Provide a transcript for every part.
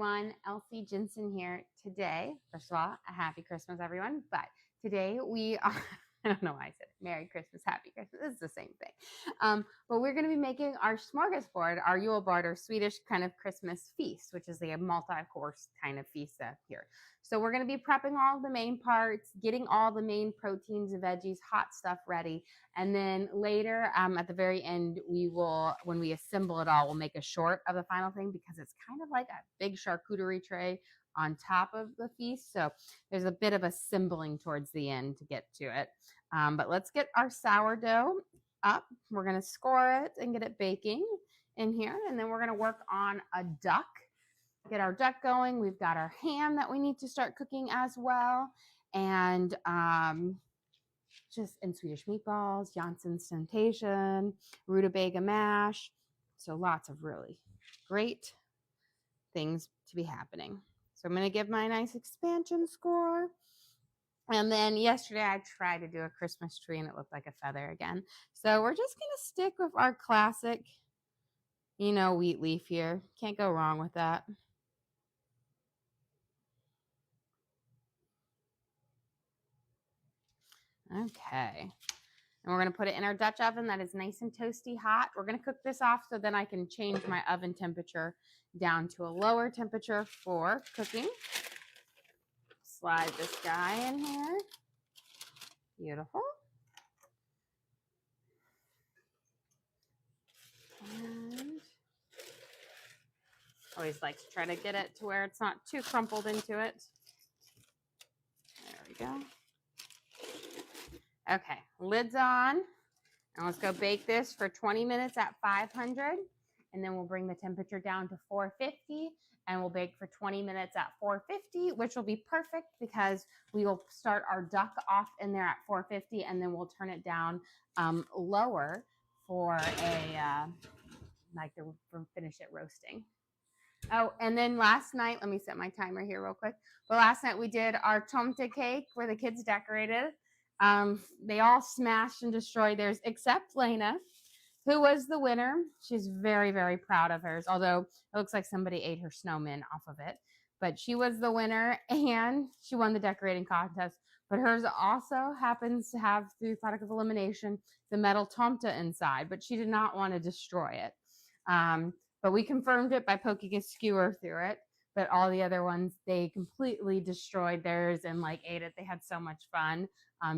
everyone, Elsie Jensen here. Today, first of all, a happy Christmas, everyone. But today we are, I don't know why I said Merry Christmas, Happy Christmas. It's the same thing. But we're going to be making our smorgasbord, our Yule board, or Swedish kind of Christmas feast, which is a multi-course kind of feast here. So we're going to be prepping all the main parts, getting all the main proteins, veggies, hot stuff ready. And then later, at the very end, we will, when we assemble it all, we'll make a short of the final thing because it's kind of like a big charcuterie tray on top of the feast. So there's a bit of assembling towards the end to get to it. But let's get our sourdough up. We're going to score it and get it baking in here. And then we're going to work on a duck. Get our duck going. We've got our ham that we need to start cooking as well. And just in Swedish meatballs, Jansson's temptation, rutabaga mash. So lots of really great things to be happening. So I'm going to give my nice expansion score. And then yesterday I tried to do a Christmas tree and it looked like a feather again. So we're just going to stick with our classic, wheat leaf here. Can't go wrong with that. Okay. And we're going to put it in our Dutch oven that is nice and toasty hot. We're going to cook this off so then I can change my oven temperature down to a lower temperature for cooking. Slide this guy in here. Beautiful. And always like to try to get it to where it's not too crumpled into it. There we go. Okay, lids on. And let's go bake this for 20 minutes at 500. And then we'll bring the temperature down to 450. And we'll bake for 20 minutes at 450, which will be perfect because we will start our duck off in there at 450. And then we'll turn it down lower for finish it roasting. Oh, and then last night, let me set my timer here real quick. But last night we did our tomte cake where the kids decorated. They all smashed and destroyed theirs except Lena, who was the winner. She's very, very proud of hers, although it looks like somebody ate her snowman off of it. But she was the winner and she won the decorating contest. But hers also happens to have, through product of elimination, the metal tomte inside, but she did not want to destroy it. But we confirmed it by poking a skewer through it. But all the other ones, they completely destroyed theirs and ate it. They had so much fun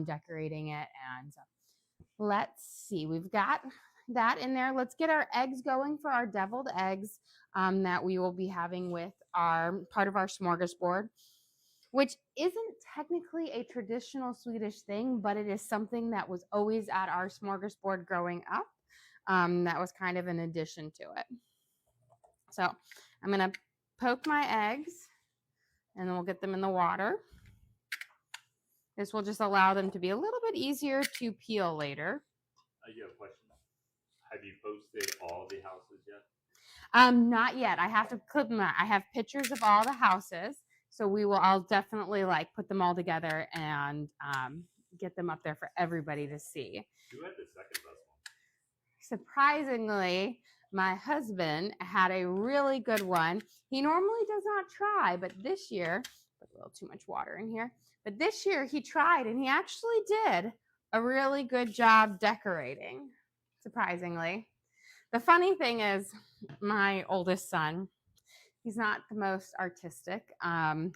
decorating it. And let's see, we've got that in there. Let's get our eggs going for our deviled eggs that we will be having with our part of our smorgasbord, which isn't technically a traditional Swedish thing, but it is something that was always at our smorgasbord growing up. That was kind of an addition to it. So I'm going to poke my eggs and then we'll get them in the water. This will just allow them to be a little bit easier to peel later. You have a question. Have you posted all the houses yet? Not yet. I have to clip them out. I have pictures of all the houses. So I'll definitely put them all together and get them up there for everybody to see. Who had the second best one? Surprisingly, my husband had a really good one. He normally does not try, but this year, put a little too much water in here, but this year he tried and he actually did a really good job decorating, surprisingly. The funny thing is my oldest son, he's not the most artistic. And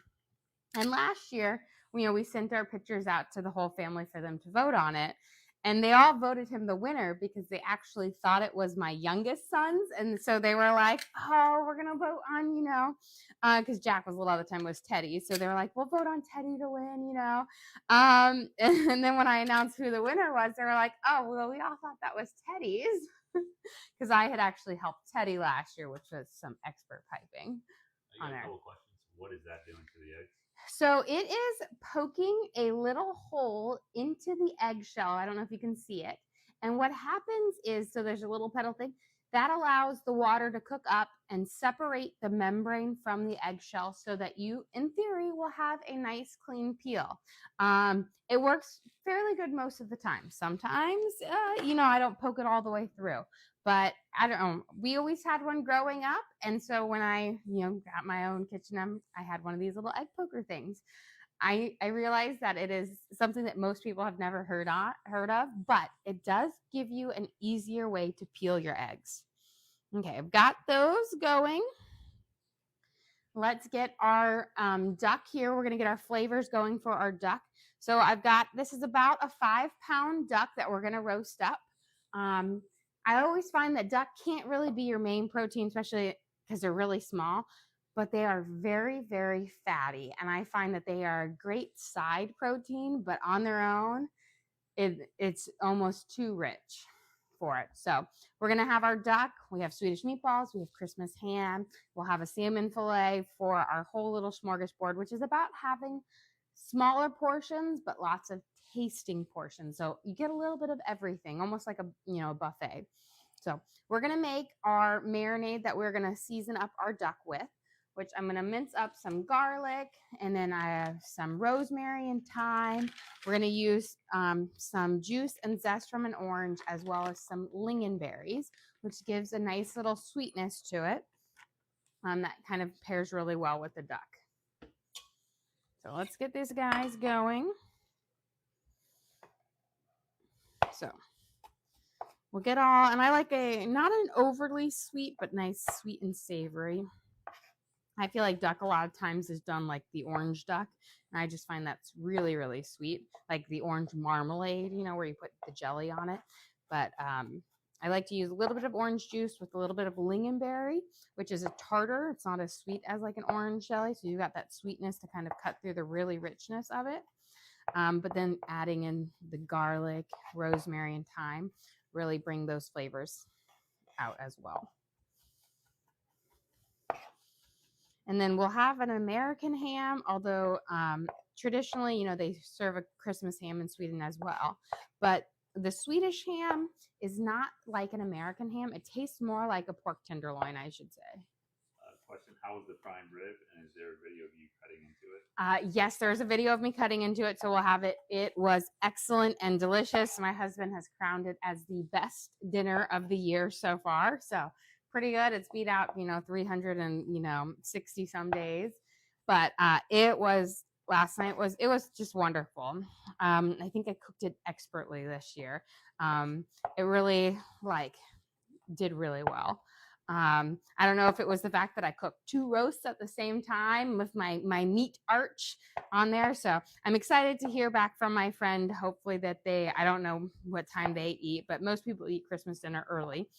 last year, we sent our pictures out to the whole family for them to vote on it. And they all voted him the winner because they actually thought it was my youngest son's. And so they were like, oh, we're going to vote on, because Jack was little at the time, was Teddy. So they were like, we'll vote on Teddy to win, And then when I announced who the winner was, they were like, oh, well, we all thought that was Teddy's. Because I had actually helped Teddy last year, which was some expert piping. I got a couple questions. What is that doing to the eggs? So it is poking a little hole into the eggshell. I don't know if you can see it. And what happens is, so there's a little petal thing. That allows the water to cook up and separate the membrane from the eggshell so that you, in theory, will have a nice clean peel. It works fairly good most of the time. Sometimes, I don't poke it all the way through, but I don't know. We always had one growing up. And so when I, got my own kitchen, I had one of these little egg poker things. I realize that it is something that most people have never heard of, but it does give you an easier way to peel your eggs. Okay, I've got those going. Let's get our duck here. We're going to get our flavors going for our duck. So this is about a 5-pound duck that we're going to roast up. I always find that duck can't really be your main protein, especially because they're really small, but they are very, very fatty. And I find that they are a great side protein, but on their own, it's almost too rich for it. So we're going to have our duck. We have Swedish meatballs. We have Christmas ham. We'll have a salmon fillet for our whole little smorgasbord, which is about having smaller portions, but lots of tasting portions. So you get a little bit of everything, almost like a buffet. So we're going to make our marinade that we're going to season up our duck with, which I'm going to mince up some garlic, and then I have some rosemary and thyme. We're going to use some juice and zest from an orange, as well as some lingonberries, which gives a nice little sweetness to it. That kind of pairs really well with the duck. So let's get these guys going. So we'll get all, and I like not an overly sweet, but nice sweet and savory. I feel like duck a lot of times is done like the orange duck, and I just find that's really, really sweet, like the orange marmalade, where you put the jelly on it. But I like to use a little bit of orange juice with a little bit of lingonberry, which is a tartar. It's not as sweet as like an orange jelly, so you got that sweetness to kind of cut through the really richness of it. But then adding in the garlic, rosemary, and thyme really bring those flavors out as well. And then we'll have an American ham, although traditionally, they serve a Christmas ham in Sweden as well. But the Swedish ham is not like an American ham. It tastes more like a pork tenderloin, I should say. Question, how was the prime rib, and is there a video of you cutting into it? Yes, there's a video of me cutting into it, so we'll have it. It was excellent and delicious. My husband has crowned it as the best dinner of the year so far, so pretty good. It's beat out, 360 some days, but it was last night it was just wonderful. I think I cooked it expertly this year. It really did really well. I don't know if it was the fact that I cooked 2 roasts at the same time with my meat arch on there. So I'm excited to hear back from my friend. Hopefully that I don't know what time they eat, but most people eat Christmas dinner early.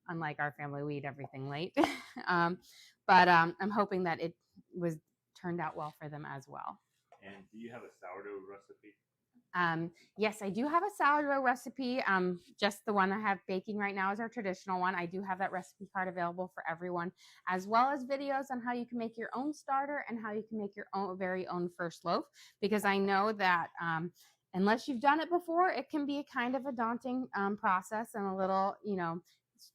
Unlike our family, we eat everything late. But I'm hoping that it turned out well for them as well. And do you have a sourdough recipe? Yes, I do have a sourdough recipe. Just the one I have baking right now is our traditional one. I do have that recipe card available for everyone, as well as videos on how you can make your own starter and how you can make your very own first loaf, because I know that unless you've done it before, it can be a kind of a daunting process and a little,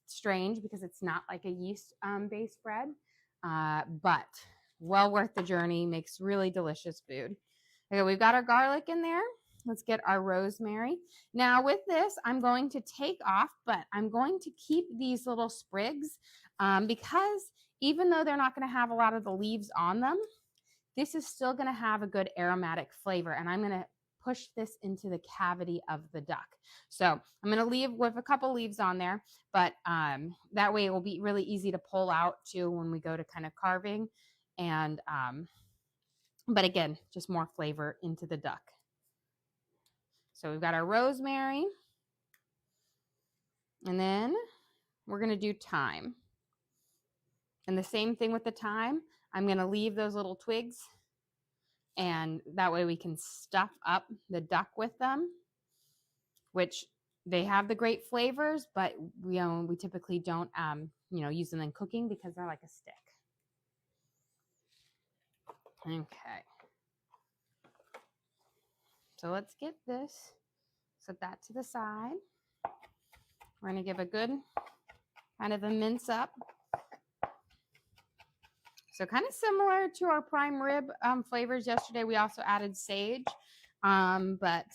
strange, because it's not like a yeast based bread, but well worth the journey. Makes really delicious food. Okay, we've got our garlic in there. Let's get our rosemary. Now with this, I'm going to take off, but I'm going to keep these little sprigs because even though they're not going to have a lot of the leaves on them, this is still going to have a good aromatic flavor, and I'm going to push this into the cavity of the duck. So I'm going to leave with a couple leaves on there, but that way it will be really easy to pull out too when we go to kind of carving. And but again, just more flavor into the duck. So we've got our rosemary, and then we're going to do thyme. And the same thing with the thyme. I'm going to leave those little twigs, and that way we can stuff up the duck with them, which they have the great flavors, but we typically don't use them in cooking because they're like a stick. Okay. So let's get this, set that to the side. We're going to give a good kind of a mince up. So kind of similar to our prime rib flavors yesterday. We also added sage, but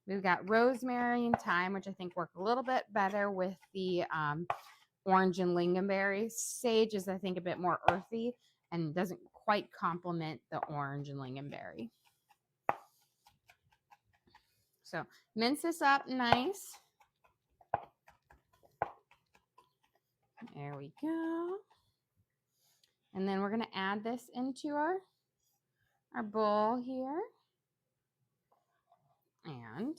we've got rosemary and thyme, which I think work a little bit better with the orange and lingonberry. Sage is, I think, a bit more earthy and doesn't quite complement the orange and lingonberry. So mince this up nice. There we go. And then we're going to add this into our bowl here. And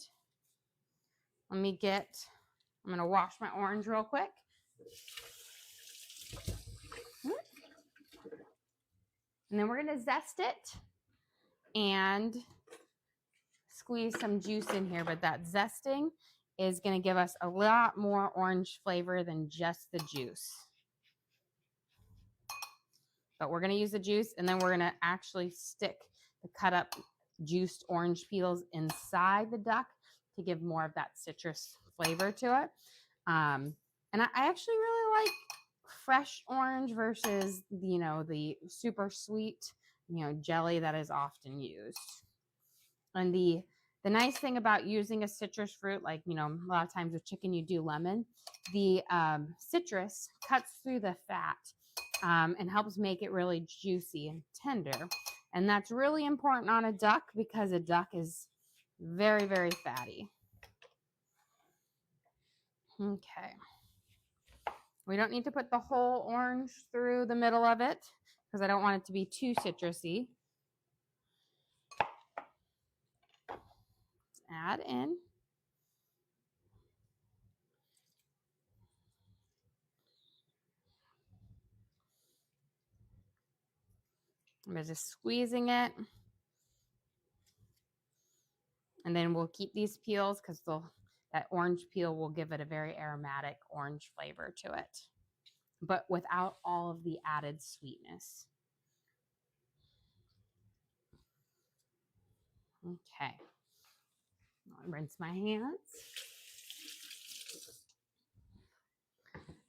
I'm going to wash my orange real quick. And then we're going to zest it and squeeze some juice in here. But that zesting is going to give us a lot more orange flavor than just the juice. But we're going to use the juice, and then we're going to actually stick the cut up juiced orange peels inside the duck to give more of that citrus flavor to it. And I actually really like fresh orange versus, the super sweet, jelly that is often used. And the nice thing about using a citrus fruit, like, a lot of times with chicken, you do lemon, the citrus cuts through the fat and helps make it really juicy and tender. And that's really important on a duck because a duck is very, very fatty. Okay. We don't need to put the whole orange through the middle of it because I don't want it to be too citrusy. Let's add in. I'm just squeezing it. And then we'll keep these peels because that orange peel will give it a very aromatic orange flavor to it, but without all of the added sweetness. Okay. I'll rinse my hands.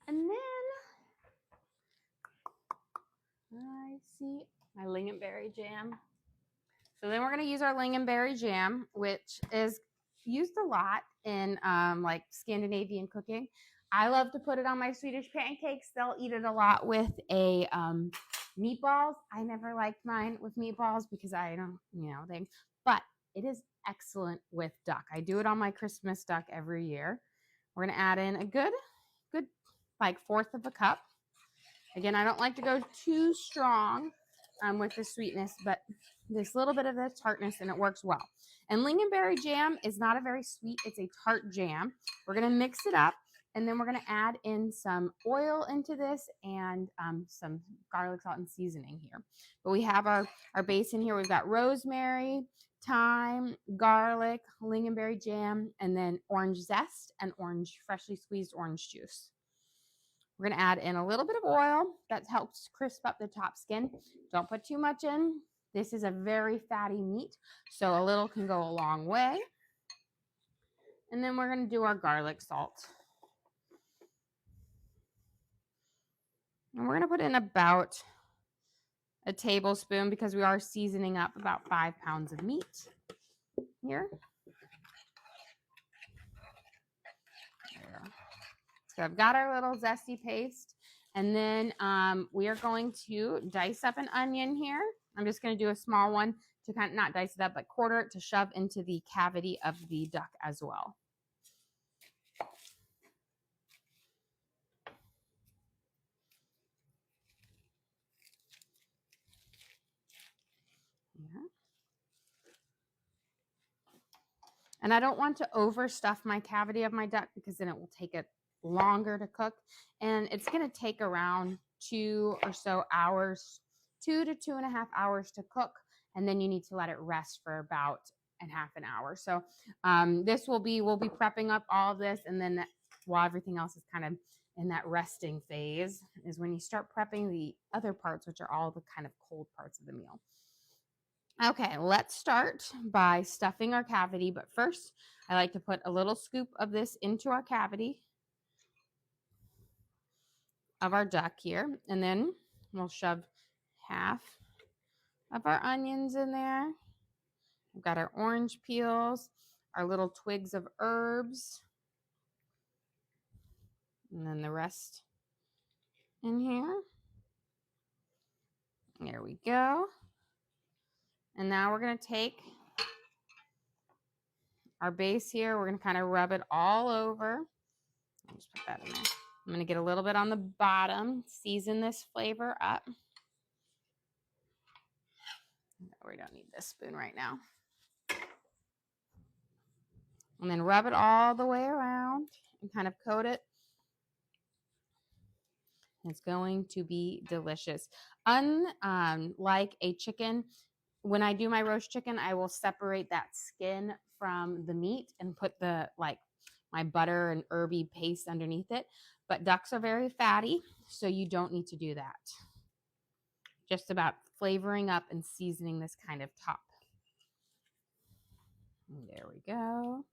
And then I see my lingonberry jam. So then we're going to use our lingonberry jam, which is used a lot in like Scandinavian cooking. I love to put it on my Swedish pancakes. They'll eat it a lot with a meatballs. I never liked mine with meatballs because I don't, but it is excellent with duck. I do it on my Christmas duck every year. We're going to add in a good like 1/4 of a cup. Again, I don't like to go too strong with the sweetness, but this little bit of the tartness, and it works well. And lingonberry jam is not a very sweet, it's a tart jam. We're going to mix it up, and then we're going to add in some oil into this and some garlic, salt, and seasoning here. But we have our base in here. We've got rosemary, thyme, garlic, lingonberry jam, and then orange zest and freshly squeezed orange juice. We're going to add in a little bit of oil that helps crisp up the top skin. Don't put too much in. This is a very fatty meat, so a little can go a long way. And then we're going to do our garlic salt. And we're going to put in about a tablespoon because we are seasoning up about 5 pounds of meat here. There. So I've got our little zesty paste, and then we are going to dice up an onion here. I'm just going to do a small one to kind of not dice it up, but quarter it to shove into the cavity of the duck as well. Yeah. And I don't want to overstuff my cavity of my duck because then it will take it longer to cook, and it's going to take around 2 or so hours, 2 to 2.5 hours to cook, and then you need to let it rest for about half an hour. So we'll be prepping up all of this, and then while everything else is kind of in that resting phase is when you start prepping the other parts, which are all the kind of cold parts of the meal. Okay, let's start by stuffing our cavity, but first I like to put a little scoop of this into our cavity. of our duck here. And then we'll shove half of our onions in there. We've got our orange peels, our little twigs of herbs, and then the rest in here. There we go. And now we're going to take our base here. We're going to kind of rub it all over. I'll just put that in there. I'm going to get a little bit on the bottom, season this flavor up. We don't need this spoon right now. And then rub it all the way around and kind of coat it. It's going to be delicious. Unlike a chicken, when I do my roast chicken, I will separate that skin from the meat and put the my butter and herby paste underneath it. But ducks are very fatty, so you don't need to do that. Just about flavoring up and seasoning this kind of top. And there we go.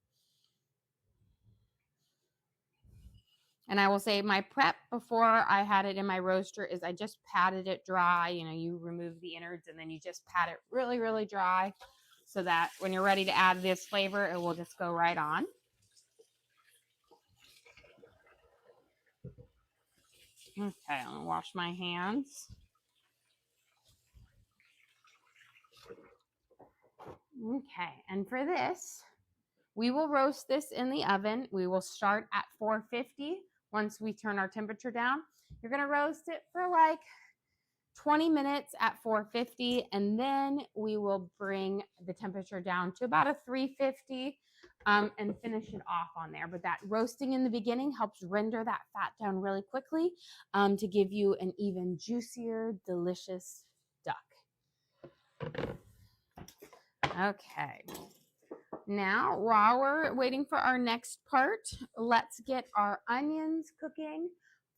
And I will say my prep before I had it in my roaster is I just patted it dry. You know, you remove the innards and then you just pat it really, really dry so that when you're ready to add this flavor, it will just go right on. Okay, I'm gonna wash my hands. Okay, and for this, we will roast this in the oven. We will start at 450. Once we turn our temperature down, you're going to roast it for like 20 minutes at 450, and then we will bring the temperature down to about a 350 and finish it off on there. But that roasting in the beginning helps render that fat down really quickly to give you an even juicier, delicious duck. Okay. Now, while we're waiting for our next part, let's get our onions cooking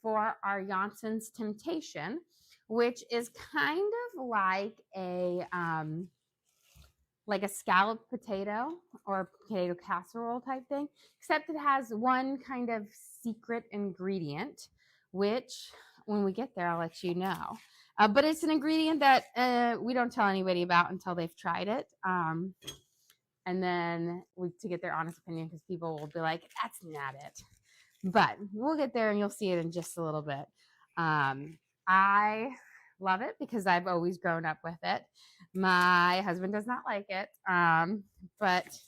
for our Janssen's Temptation, which is kind of like a scalloped potato or potato casserole type thing, except it has one kind of secret ingredient, which when we get there, I'll let you know. But it's an ingredient that we don't tell anybody about until they've tried it. And then to get their honest opinion, because people will be like, that's not it. But we'll get there and you'll see it in just a little bit. I love it because I've always grown up with it. My husband does not like it. But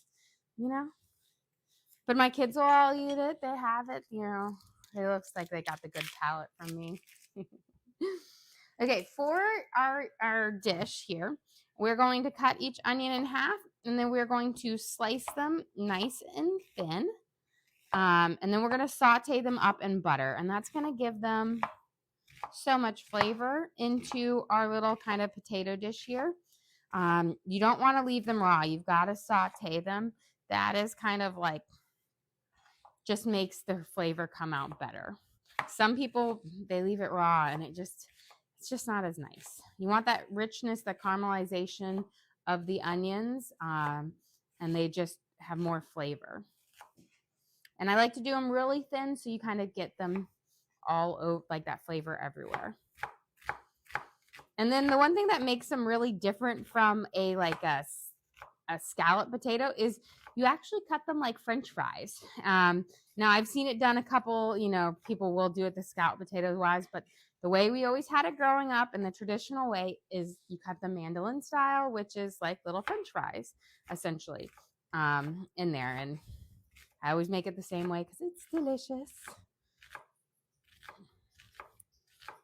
my kids will all eat it. They have it, It looks like they got the good palate from me. Okay, for our dish here, we're going to cut each onion in half, and then we're going to slice them nice and thin. And then we're going to saute them up in butter, and that's going to give them so much flavor into our little kind of potato dish here. You don't want to leave them raw. You've got to saute them. That is kind of like just makes the flavor come out better. Some people, they leave it raw, and it's just not as nice. You want that richness, the caramelization of the onions, and they just have more flavor. And I like to do them really thin so you kind of get them all over, like that flavor everywhere. And then the one thing that makes them really different from a scallop potato is you actually cut them like French fries. Now I've seen it done a couple, people will do it the scallop potatoes wise, but the way we always had it growing up and the traditional way is you cut them mandolin style, which is like little French fries, essentially, in there. And I always make it the same way because it's delicious.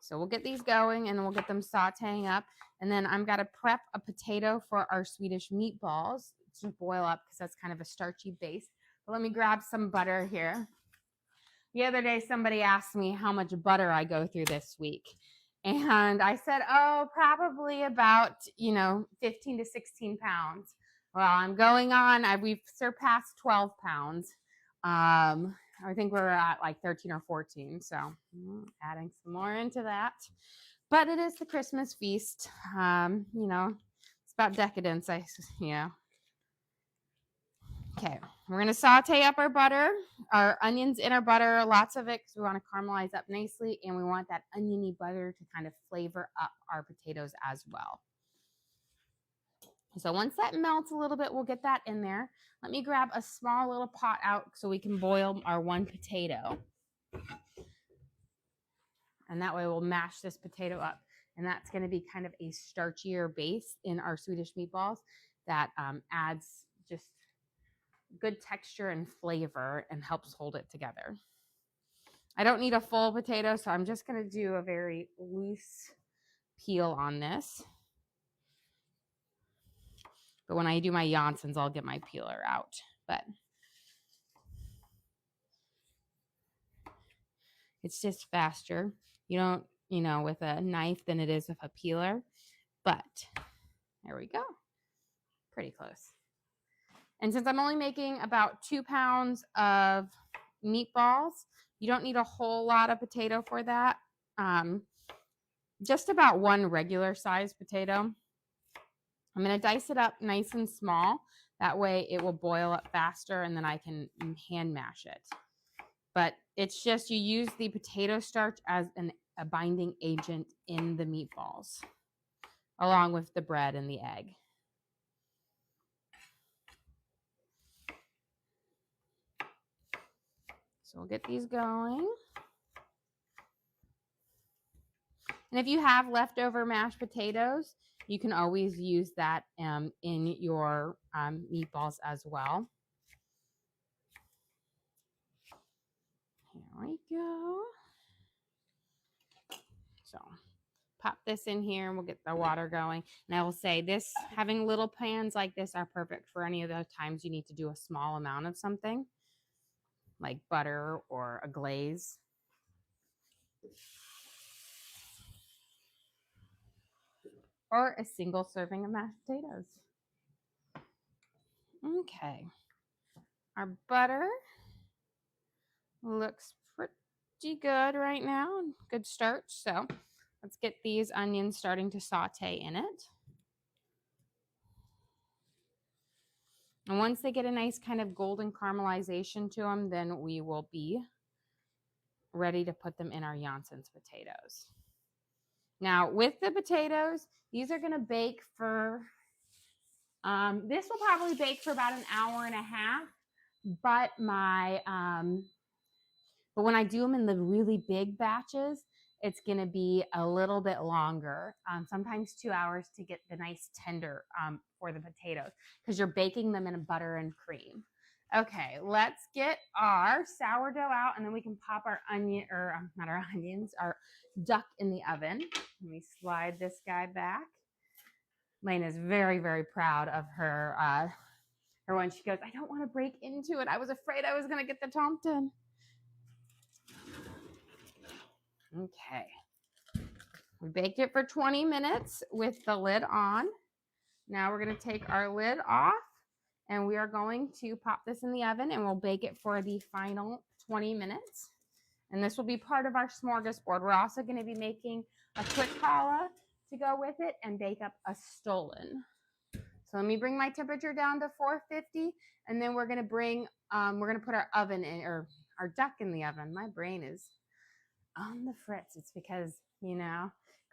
So we'll get these going and we'll get them sauteing up. And then I'm going to prep a potato for our Swedish meatballs to boil up because that's kind of a starchy base. But let me grab some butter here. The other day, somebody asked me how much butter I go through this week. And I said, probably about, 15 to 16 pounds. Well, I'm going on, we've surpassed 12 pounds. I think we're at like 13 or 14. So adding some more into that. But it is the Christmas feast. It's about decadence, Okay, we're going to saute up our butter, our onions in our butter, lots of it because we want to caramelize up nicely, and we want that oniony butter to kind of flavor up our potatoes as well. So once that melts a little bit, we'll get that in there. Let me grab a small little pot out so we can boil our one potato. And that way we'll mash this potato up. And that's going to be kind of a starchier base in our Swedish meatballs that adds just good texture and flavor and helps hold it together. I don't need a full potato, so I'm just going to do a very loose peel on this. But when I do my Janssens, I'll get my peeler out. But it's just faster. You don't, with a knife than it is with a peeler. But there we go. Pretty close. And since I'm only making about 2 pounds of meatballs, you don't need a whole lot of potato for that. Just about one regular size potato. I'm going to dice it up nice and small. That way it will boil up faster and then I can hand mash it. But it's just you use the potato starch as a binding agent in the meatballs, along with the bread and the egg. So we'll get these going. And if you have leftover mashed potatoes, you can always use that in your meatballs as well. Here we go. So pop this in here and we'll get the water going. And I will say this, having little pans like this are perfect for any of those times you need to do a small amount of something, like butter or a glaze. Or a single serving of mashed potatoes. Okay. Our butter looks pretty good right now. Good start. So let's get these onions starting to saute in it. And once they get a nice kind of golden caramelization to them, then we will be ready to put them in our Janssens potatoes. Now, with the potatoes, these are going to bake for, this will probably bake for about an hour and a half, but but when I do them in the really big batches, it's going to be a little bit longer, sometimes 2 hours to get the nice tender for the potatoes because you're baking them in butter and cream. Okay, let's get our sourdough out and then we can pop our our duck in the oven. Let me slide this guy back. Lane is very, very proud of her one. She goes, I don't want to break into it. I was afraid I was going to get the Thompson. Okay. We baked it for 20 minutes with the lid on. Now we're going to take our lid off and we are going to pop this in the oven and we'll bake it for the final 20 minutes. And this will be part of our smorgasbord. We're also going to be making a quick challah to go with it and bake up a stollen. So let me bring my temperature down to 450 and then we're going to put our oven in, or our duck in the oven. My brain is on the fritz. It's because,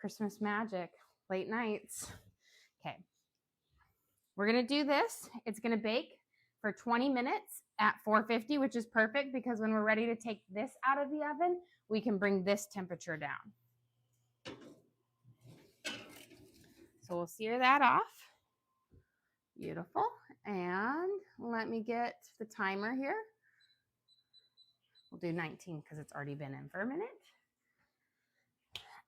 Christmas magic, late nights. Okay. We're going to do this. It's going to bake for 20 minutes at 450, which is perfect because when we're ready to take this out of the oven, we can bring this temperature down. So we'll sear that off. Beautiful. And let me get the timer here. We'll do 19 because it's already been in for a minute.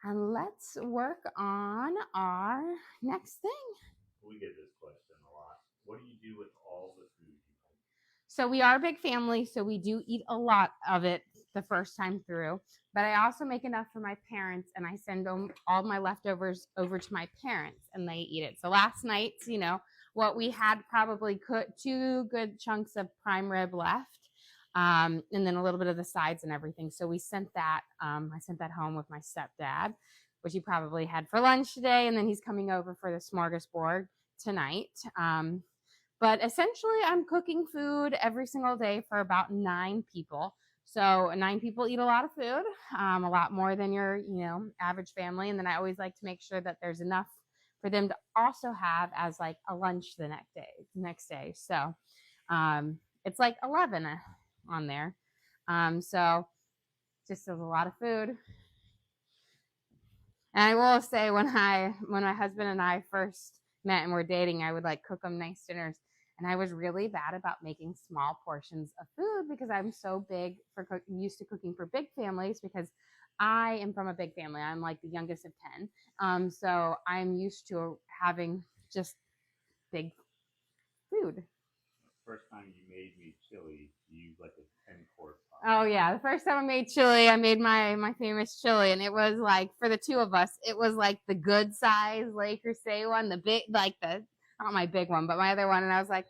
And let's work on our next thing. We get this question a lot. What do you do with all the food you make? So we are a big family, so we do eat a lot of it the first time through. But I also make enough for my parents, and I send them all my leftovers over to my parents, and they eat it. So last night, what we had probably 2 good chunks of prime rib left. And then a little bit of the sides and everything. So we sent that, I sent that home with my stepdad, which he probably had for lunch today. And then he's coming over for the smorgasbord tonight. But essentially, I'm cooking food every single day for about 9 people. So 9 people eat a lot of food, a lot more than your, average family. And then I always like to make sure that there's enough for them to also have as like a lunch the next day. So it's like 11 on there. So just a lot of food. And I will say when my husband and I first met and were dating, I would like cook them nice dinners. And I was really bad about making small portions of food because I'm so big for used to cooking for big families because I am from a big family. I'm like the youngest of 10. So I'm used to having just big food. First time you made me chili, you used like a 10-course pot. Oh yeah, the first time I made chili, I made my famous chili, and it was like for the 2 of us, it was like the good size Le Creuset one, the big, like the not my big one, but my other one, and I was like,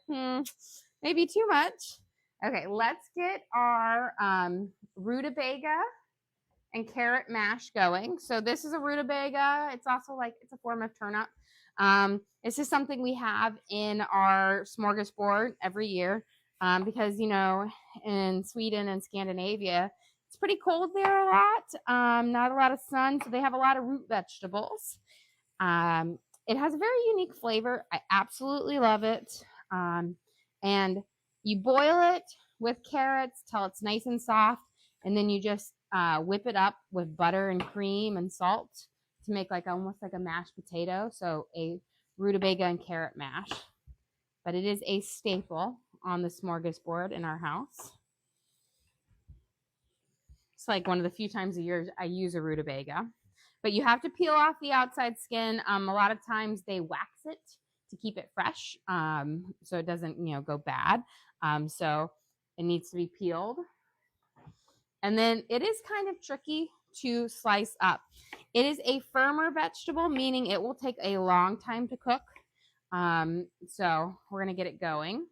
maybe too much. Okay, let's get our rutabaga and carrot mash going. So this is a rutabaga. It's also like it's a form of turnip. This is something we have in our smorgasbord every year because in Sweden and Scandinavia it's pretty cold there a lot. Not a lot of sun, so they have a lot of root vegetables. It has a very unique flavor. I absolutely love it. And you boil it with carrots till it's nice and soft, and then you just whip it up with butter and cream and salt to make like almost like a mashed potato. So a rutabaga and carrot mash. But it is a staple on the smorgasbord in our house. It's like one of the few times a year I use a rutabaga. But you have to peel off the outside skin. A lot of times they wax it to keep it fresh, so it doesn't, go bad. So it needs to be peeled. And then it is kind of tricky to slice up. It is a firmer vegetable, meaning it will take a long time to cook. So we're going to get it going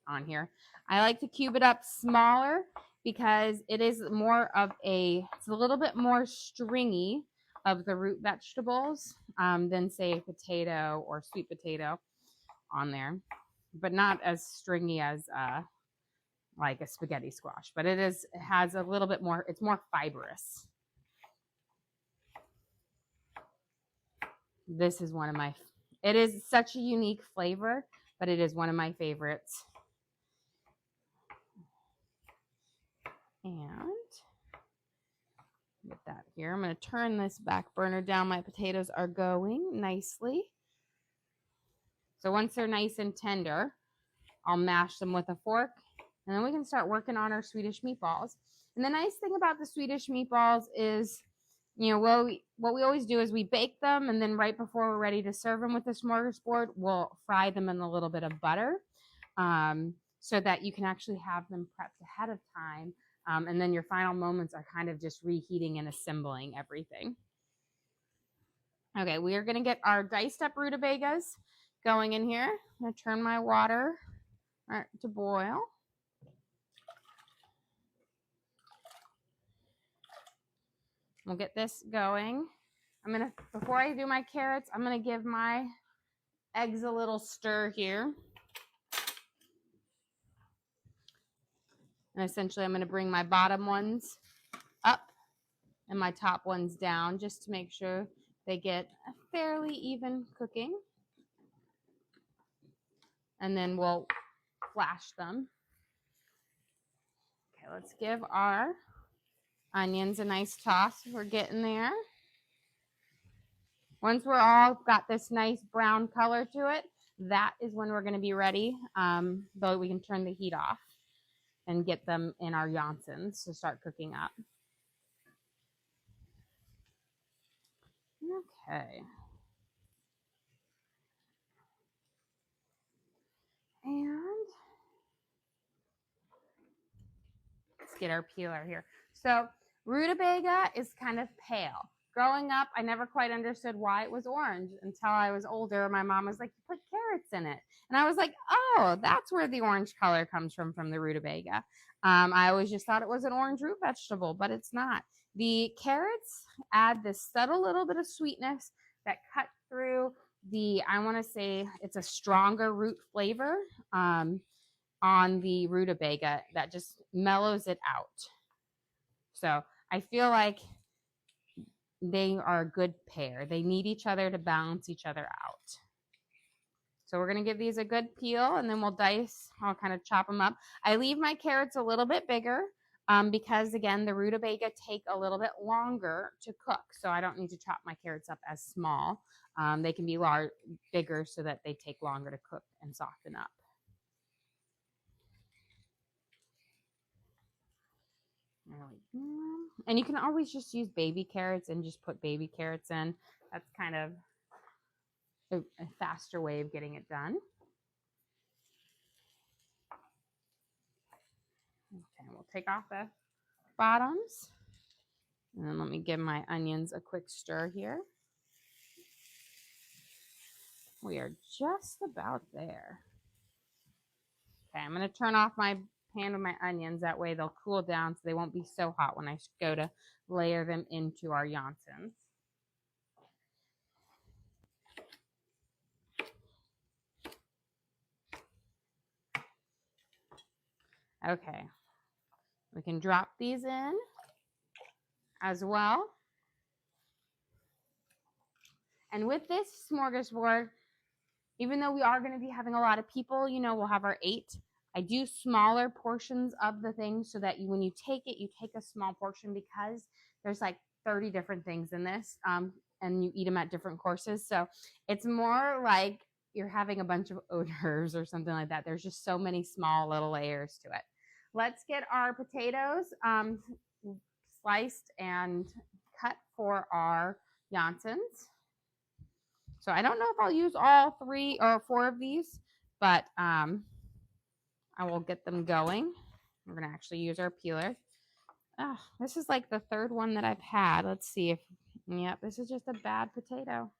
on here. I like to cube it up smaller because it is it's a little bit more stringy of the root vegetables than say a potato or sweet potato on there, but not as stringy as like a spaghetti squash, but it has a little bit more, it's more fibrous. This is it is such a unique flavor, but it is one of my favorites. And get that here. I'm going to turn this back burner down. My potatoes are going nicely. So once they're nice and tender, I'll mash them with a fork, and then we can start working on our Swedish meatballs. And the nice thing about the Swedish meatballs is, what we always do is we bake them, and then right before we're ready to serve them with the smorgasbord, we'll fry them in a little bit of butter so that you can actually have them prepped ahead of time. And then your final moments are kind of just reheating and assembling everything. Okay, we are going to get our diced up rutabagas going in here. I'm going to turn my water to boil. We'll get this going. Before I do my carrots, I'm going to give my eggs a little stir here. And essentially, I'm going to bring my bottom ones up and my top ones down just to make sure they get a fairly even cooking. And then we'll flash them. Okay, let's give our onions a nice toss. We're getting there. Once we're all got this nice brown color to it, that is when we're going to be ready. Though we can turn the heat off and get them in our Janssens to start cooking up. Okay. And let's get our peeler here. So rutabaga is kind of pale. Growing up, I never quite understood why it was orange until I was older. My mom was like, you put carrots in it. And I was like, oh, that's where the orange color comes from the rutabaga. I always just thought it was an orange root vegetable, but it's not. The carrots add this subtle little bit of sweetness that cut through I want to say it's a stronger root flavor on the rutabaga that just mellows it out. So I feel like they are a good pair. They need each other to balance each other out. So we're going to give these a good peel, and then we'll dice. I'll kind of chop them up. I leave my carrots a little bit bigger because, again, the rutabaga take a little bit longer to cook. So I don't need to chop my carrots up as small. They can be bigger so that they take longer to cook and soften up. There we go. And you can always just use baby carrots and just put baby carrots in. That's kind of a faster way of getting it done. Okay, we'll take off the bottoms. And then let me give my onions a quick stir here. We are just about there. Okay, I'm going to turn off my pan with my onions. That way they'll cool down so they won't be so hot when I go to layer them into our Janssens. Okay, we can drop these in as well. And with this smorgasbord, even though we are going to be having a lot of people, you know, we'll have our 8. I do smaller portions of the thing so that when you take it, you take a small portion because there's like 30 different things in this and you eat them at different courses. So it's more like you're having a bunch of hors d'oeuvres or something like that. There's just so many small little layers to it. Let's get our potatoes sliced and cut for our Janssens. So I don't know if I'll use all 3 or 4 of these, but I will get them going. We're going to actually use our peeler. Oh, this is like the 3rd one that I've had. Let's see if, yep, this is just a bad potato.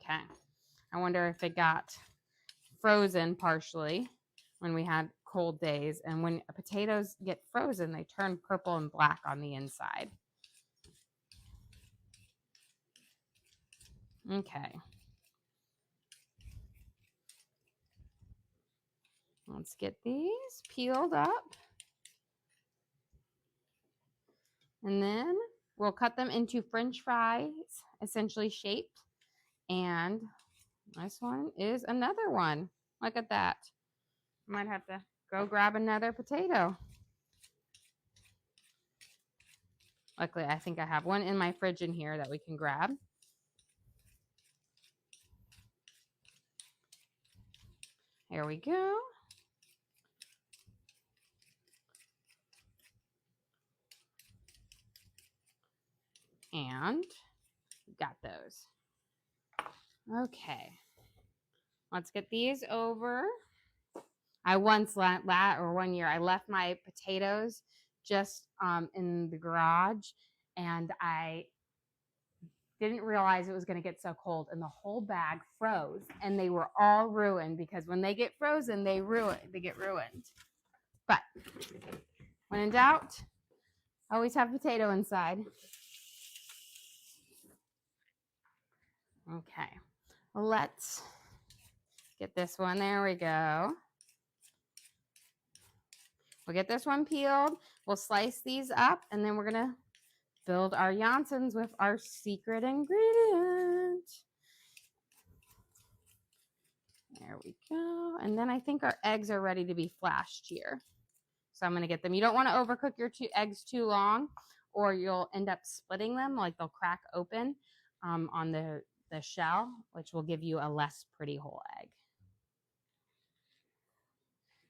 Okay. I wonder if it got frozen partially when we had cold days. And when potatoes get frozen, they turn purple and black on the inside. Okay. Let's get these peeled up. And then we'll cut them into French fries, essentially shaped. And this one is another one. Look at that. Might have to go grab another potato. Luckily, I think I have one in my fridge in here that we can grab. Here we go. And got those. Okay. Let's get these over. I once one year I left my potatoes just in the garage, and I didn't realize it was going to get so cold, and the whole bag froze, and they were all ruined because when they get frozen, they get ruined. But when in doubt, always have potato inside. Okay, let's get this one. There we go. We'll get this one peeled. We'll slice these up, and then we're going to build our Janssens with our secret ingredient. There we go. And then I think our eggs are ready to be flashed here. So I'm going to get them. You don't want to overcook your eggs too long, or you'll end up splitting them, like they'll crack open on the shell, which will give you a less pretty whole egg.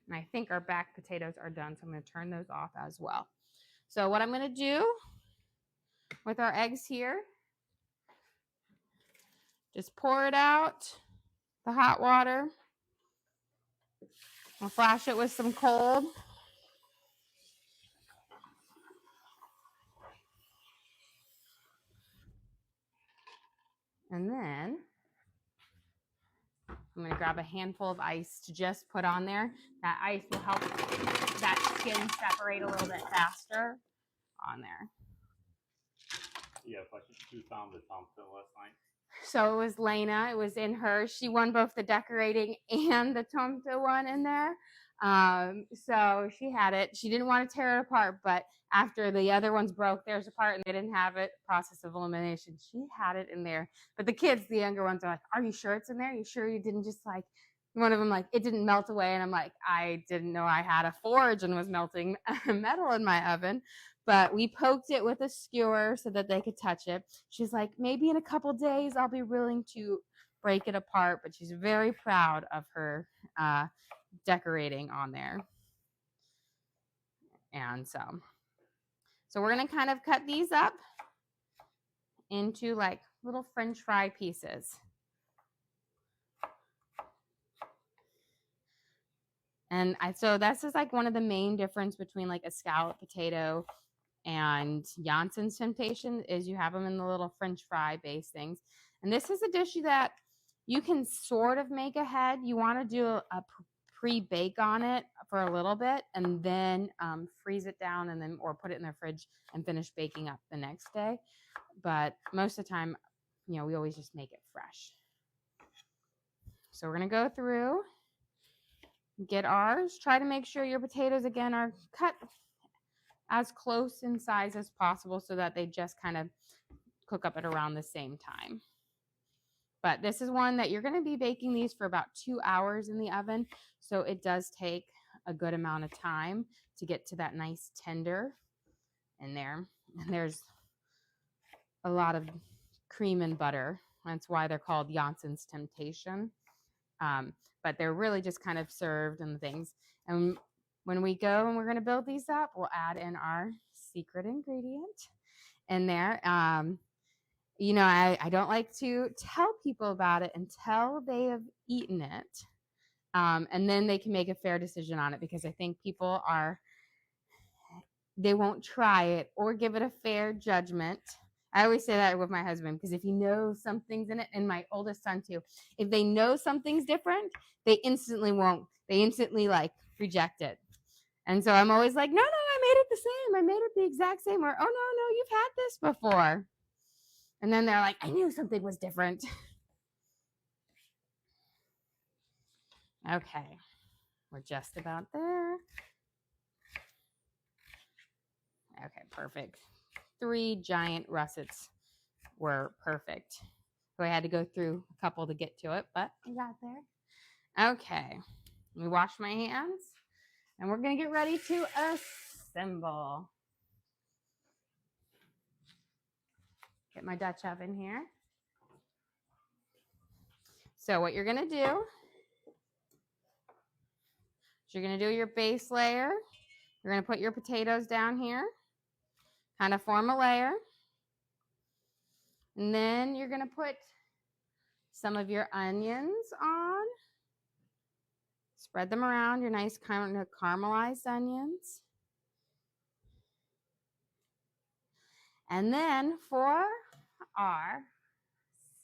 And I think our back potatoes are done, so I'm going to turn those off as well. So what I'm going to do with our eggs here, just pour it out, the hot water. I'll flash it with some cold. And then I'm going to grab a handful of ice to just put on there. That ice will help that skin separate a little bit faster on there. Yeah, question. You found the Thompson last night? So it was Lena. It was in her. She won both the decorating and the tomte one in there. So she had it. She didn't want to tear it apart, but after the other ones broke theirs apart and they didn't have it, process of elimination, she had it in there. But the kids, the younger ones, are like, "Are you sure it's in there? Are you sure you didn't just like?" One of them like, "It didn't melt away," and I'm like, "I didn't know I had a forge and was melting metal in my oven." But we poked it with a skewer so that they could touch it. She's like, "Maybe in a couple days I'll be willing to break it apart," but she's very proud of her decorating on there. And so we're going to kind of cut these up into like little French fry pieces. And so that's just like one of the main difference between like a scallop potato and Janssen's Temptation is you have them in the little French fry base things. And this is a dish that you can sort of make ahead. You want to do a pre-bake on it for a little bit and then freeze it down and then or put it in the fridge and finish baking up the next day. But most of the time, we always just make it fresh. So we're going to go through, get ours. Try to make sure your potatoes, again, are cut as close in size as possible so that they just kind of cook up at around the same time. But this is one that you're going to be baking these for about 2 hours in the oven. So it does take a good amount of time to get to that nice tender in there. And there's a lot of cream and butter. That's why they're called Janssen's Temptation. But they're really just kind of served in the things. And when we go and we're going to build these up, we'll add in our secret ingredient in there. I don't like to tell people about it until they have eaten it. And then they can make a fair decision on it because I think people they won't try it or give it a fair judgment. I always say that with my husband because if he knows something's in it, and my oldest son too, if they know something's different, they instantly won't. They instantly like reject it. And so I'm always like, no, I made it the same. I made it the exact same. Or, oh, no, you've had this before. And then they're like, I knew something was different. Okay, we're just about there. Okay, perfect. 3 giant russets were perfect. So I had to go through a couple to get to it, but I got there. Okay, let me wash my hands, and we're going to get ready to assemble. Get my Dutch oven here. So what you're going to do is you're going to do your base layer. You're going to put your potatoes down here, kind of form a layer. And then you're going to put some of your onions on. Spread them around, your nice kind of caramelized onions. And then for our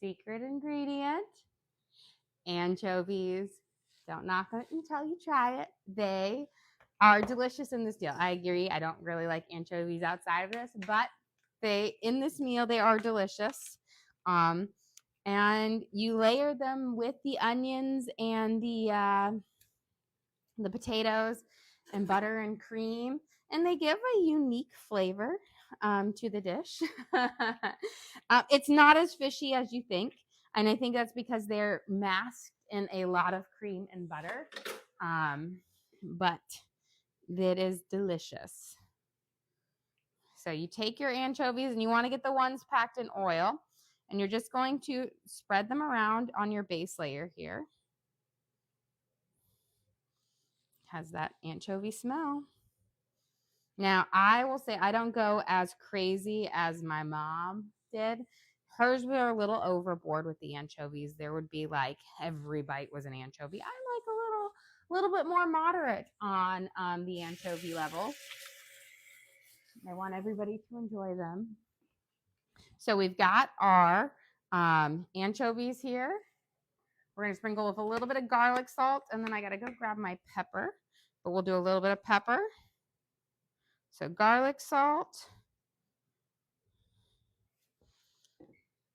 secret ingredient, anchovies. Don't knock it until you try it. They are delicious in this deal. I agree. I don't really like anchovies outside of this, but in this meal, they are delicious. And you layer them with the onions and the potatoes and butter and cream, and they give a unique flavor to the dish. It's not as fishy as you think, and I think that's because they're masked in a lot of cream and butter, but it is delicious. So you take your anchovies, and you want to get the ones packed in oil, and you're just going to spread them around on your base layer here. Has that anchovy smell. Now, I will say I don't go as crazy as my mom did. Hers were a little overboard with the anchovies. There would be like every bite was an anchovy. I like a little bit more moderate on the anchovy level. I want everybody to enjoy them. So we've got our anchovies here. We're going to sprinkle with a little bit of garlic salt, and then I got to go grab my pepper, but we'll do a little bit of pepper. So garlic salt.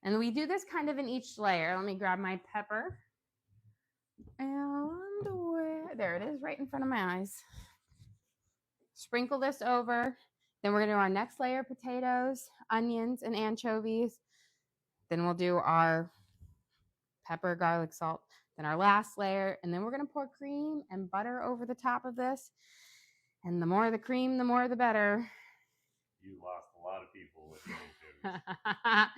And we do this kind of in each layer. Let me grab my pepper. And there it is, right in front of my eyes. Sprinkle this over. Then we're going to do our next layer of potatoes, onions, and anchovies. Then we'll do our pepper, garlic, salt. Then our last layer. And then we're going to pour cream and butter over the top of this. And the more the cream, the more the better. You lost a lot of people with the anchovies.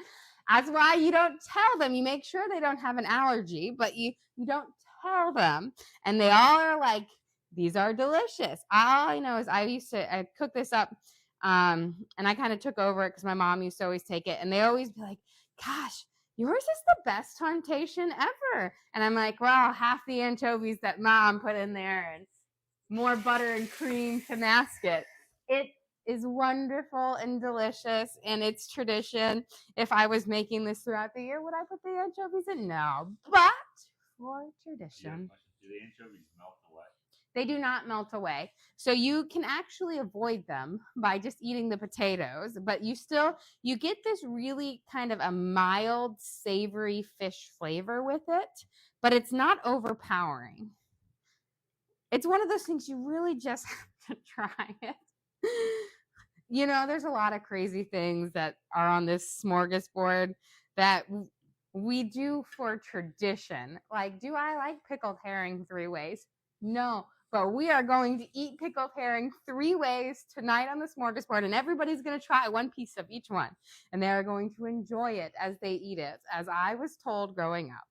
That's why you don't tell them. You make sure they don't have an allergy, but you don't tell them. And they all are like, these are delicious. All I know is I cook this up, and I kind of took over it because my mom used to always take it. And they always be like, gosh, yours is the best temptation ever. And I'm like, well, half the anchovies that mom put in there and more butter and cream to mask it. It is wonderful and delicious, and it's tradition. If I was making this throughout the year, would I put the anchovies in? No, but for tradition. Do the anchovies melt away? They do not melt away. So you can actually avoid them by just eating the potatoes, but you get this really kind of a mild, savory fish flavor with it, but it's not overpowering. It's one of those things you really just have to try it. You know, there's a lot of crazy things that are on this smorgasbord that we do for tradition. Like, do I like pickled herring 3 ways? No, but we are going to eat pickled herring 3 ways tonight on the smorgasbord, and everybody's going to try one piece of each one, and they're going to enjoy it as they eat it, as I was told growing up.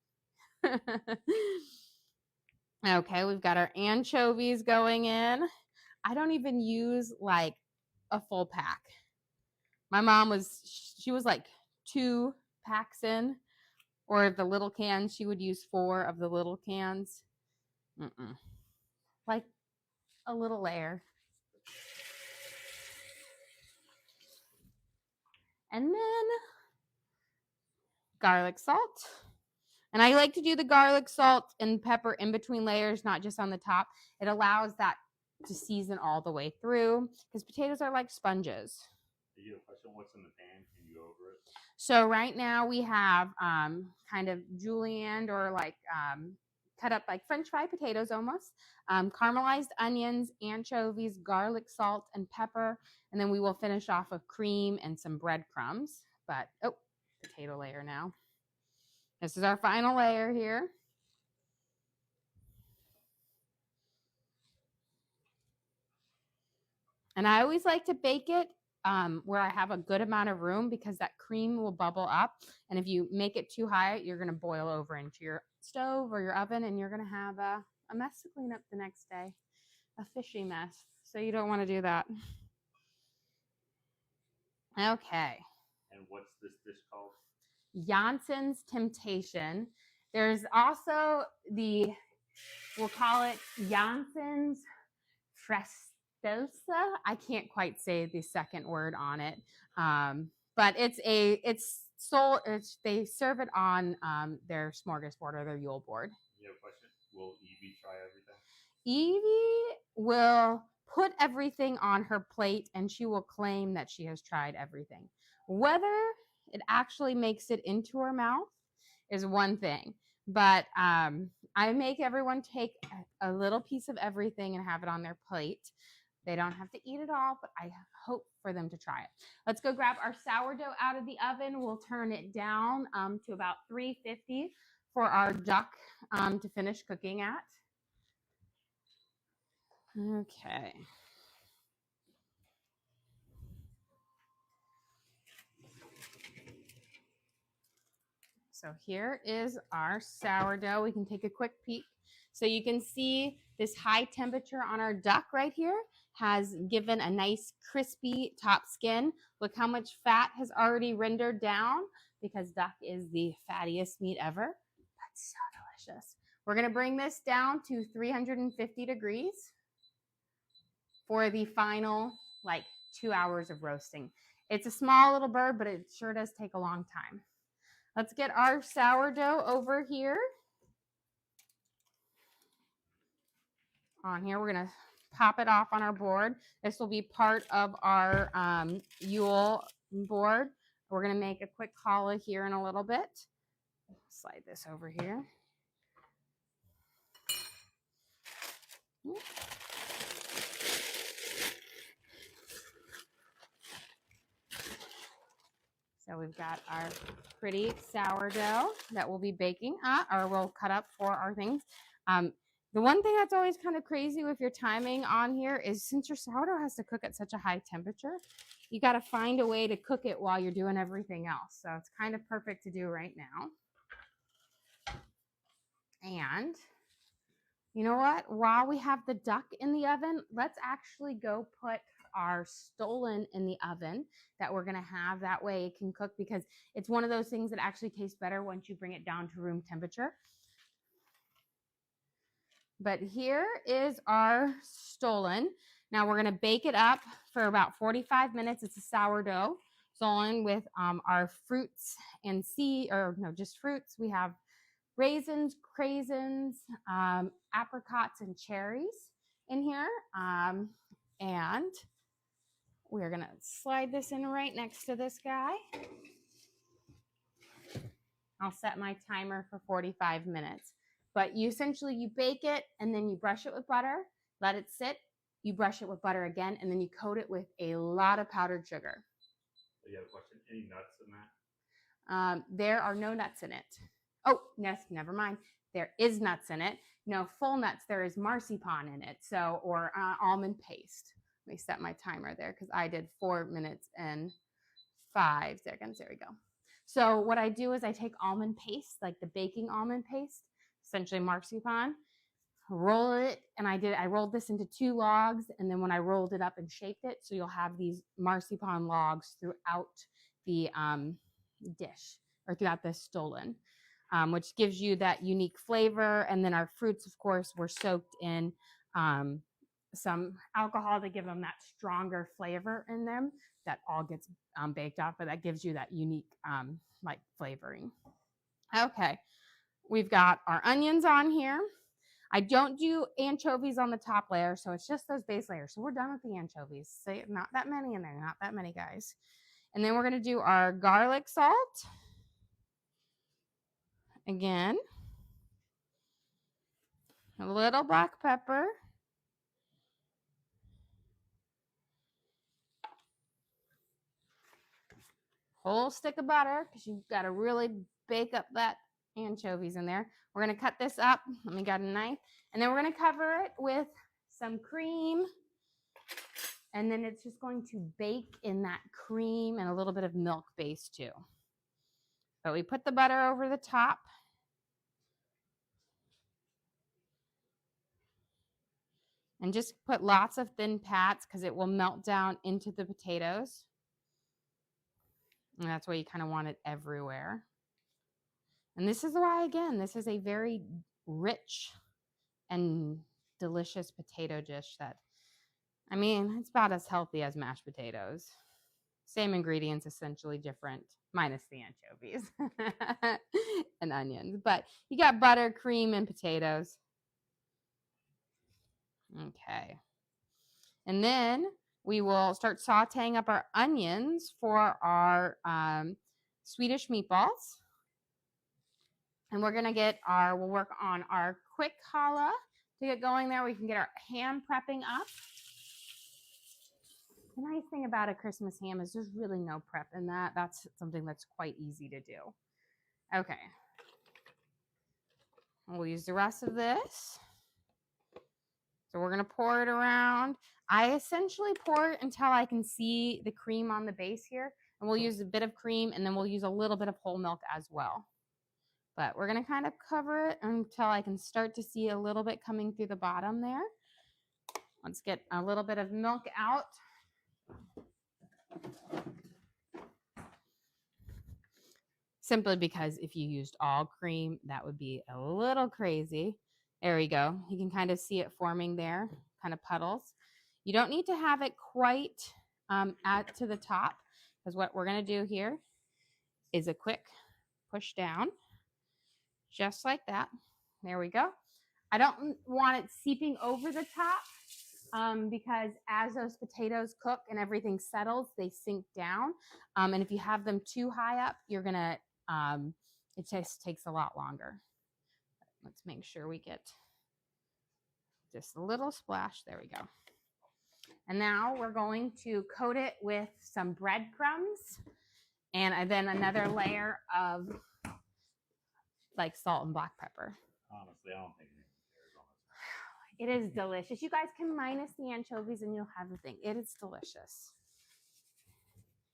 Okay, we've got our anchovies going in. I don't even use like a full pack. My mom she was like 2 packs in, or the little cans, she would use 4 of the little cans. Like a little layer. And then garlic salt. And I like to do the garlic, salt, and pepper in between layers, not just on the top. It allows that to season all the way through because potatoes are like sponges. You have a question? What's in the pan? Can you go over it? So right now we have kind of julienne or like cut up like French fry potatoes almost, caramelized onions, anchovies, garlic, salt, and pepper. And then we will finish off with cream and some breadcrumbs. But, potato layer now. This is our final layer here. And I always like to bake it where I have a good amount of room because that cream will bubble up. And if you make it too high, you're going to boil over into your stove or your oven, and you're going to have a mess to clean up the next day, a fishy mess. So you don't want to do that. Okay. And what's this dish called? Janssen's Temptation. There's also we'll call it Janssen's Frestosa. I can't quite say the second word on it, but they serve it on their smorgasbord or their Yule board. You have a question? Will Evie try everything? Evie will put everything on her plate, and she will claim that she has tried everything. Whether it actually makes it into her mouth is one thing, but I make everyone take a little piece of everything and have it on their plate. They don't have to eat it all, but I hope for them to try it. Let's go grab our sourdough out of the oven. We'll turn it down to about 350 for our duck to finish cooking at. Okay. So here is our sourdough. We can take a quick peek. So you can see this high temperature on our duck right here has given a nice crispy top skin. Look how much fat has already rendered down because duck is the fattiest meat ever. That's so delicious. We're going to bring this down to 350 degrees for the final 2 hours of roasting. It's a small little bird, but it sure does take a long time. Let's get our sourdough over here. On here, we're going to pop it off on our board. This will be part of our Yule board We're going to make a quick challah here in a little bit. Slide this over here. So we've got our pretty sourdough that we'll be baking up, or we'll cut up for our things. The one thing that's always kind of crazy with your timing on here is since your sourdough has to cook at such a high temperature, you got to find a way to cook it while you're doing everything else. So it's kind of perfect to do right now. And you know what? While we have the duck in the oven, let's actually go put our stollen in the oven that we're going to have. That way it can cook, because it's one of those things that actually tastes better once you bring it down to room temperature. But here is our stollen. Now we're going to bake it up for about 45 minutes. It's a sourdough stollen with our fruits and just fruits. We have raisins, craisins, apricots, and cherries in here. And we're going to slide this in right next to this guy. I'll set my timer for 45 minutes. But you bake it and then you brush it with butter, let it sit, you brush it with butter again, and then you coat it with a lot of powdered sugar. You have a question? Any nuts in that? There are no nuts in it. Oh, yes, never mind. There is nuts in it. No full nuts. There is marzipan in it, or almond paste. Let me set my timer there because I did 4 minutes and 5 seconds. There we go. So what I do is I take almond paste, like the baking almond paste, essentially marzipan, roll it, and I rolled this into 2 logs, and then when I rolled it up and shaped it, so you'll have these marzipan logs throughout the dish, or throughout the stollen, which gives you that unique flavor. And then our fruits, of course, were soaked in some alcohol to give them that stronger flavor in them. That all gets baked off, but that gives you that unique flavoring. Okay, we've got our onions on here. I don't do anchovies on the top layer, so it's just those base layers. So we're done with the anchovies. So not that many in there, not that many, guys. And then we're going to do our garlic salt. Again, a little black pepper. Whole stick of butter, because you've got to really bake up that anchovies in there. We're going to cut this up. Let me get a knife. And then we're going to cover it with some cream. And then it's just going to bake in that cream and a little bit of milk base too. But we put the butter over the top. And just put lots of thin pats because it will melt down into the potatoes. And that's why you kind of want it everywhere. And this is why, again, this is a very rich and delicious potato dish that, I mean, it's about as healthy as mashed potatoes. Same ingredients, essentially different, minus the anchovies and onions. But you got butter, cream, and potatoes. Okay. And then we will start sauteing up our onions for our Swedish meatballs. And we're going to we'll work on our quick challah to get going there. We can get our ham prepping up. The nice thing about a Christmas ham is there's really no prep in that. That's something that's quite easy to do. Okay. We'll use the rest of this. So we're going to pour it around. I essentially pour it until I can see the cream on the base here. And we'll use a bit of cream, and then we'll use a little bit of whole milk as well. But we're going to kind of cover it until I can start to see a little bit coming through the bottom there. Let's get a little bit of milk out. Simply because if you used all cream, that would be a little crazy. There we go. You can kind of see it forming there, kind of puddles. You don't need to have it quite to the top, because what we're going to do here is a quick push down, just like that. There we go. I don't want it seeping over the top, because as those potatoes cook and everything settles, they sink down. And if you have them too high up, you're gonna it just takes a lot longer. Let's make sure we get just a little splash. There we go. And now we're going to coat it with some breadcrumbs and then another layer of like salt and black pepper. Honestly, I don't think anyone cares on this. It is delicious. You guys can minus the anchovies and you'll have the thing. It is delicious.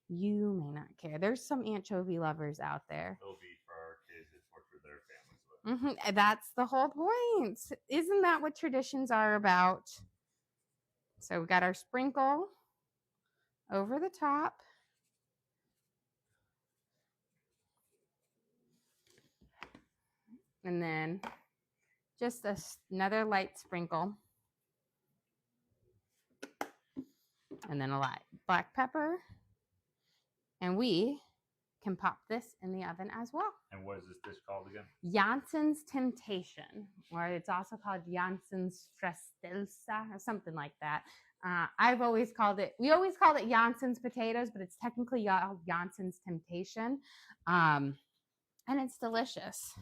You may not care. There's some anchovy lovers out there. It'll be for our kids to torture their families with. Mm-hmm. That's the whole point. Isn't that what traditions are about? So we got our sprinkle over the top. And then just another light sprinkle. And then a light black pepper. And we can pop this in the oven as well. And what is this dish called again? Janssen's Temptation, or it's also called Janssen's Frestelsa or something like that. We always called it Janssen's potatoes, but it's technically Janssen's Temptation. And it's delicious.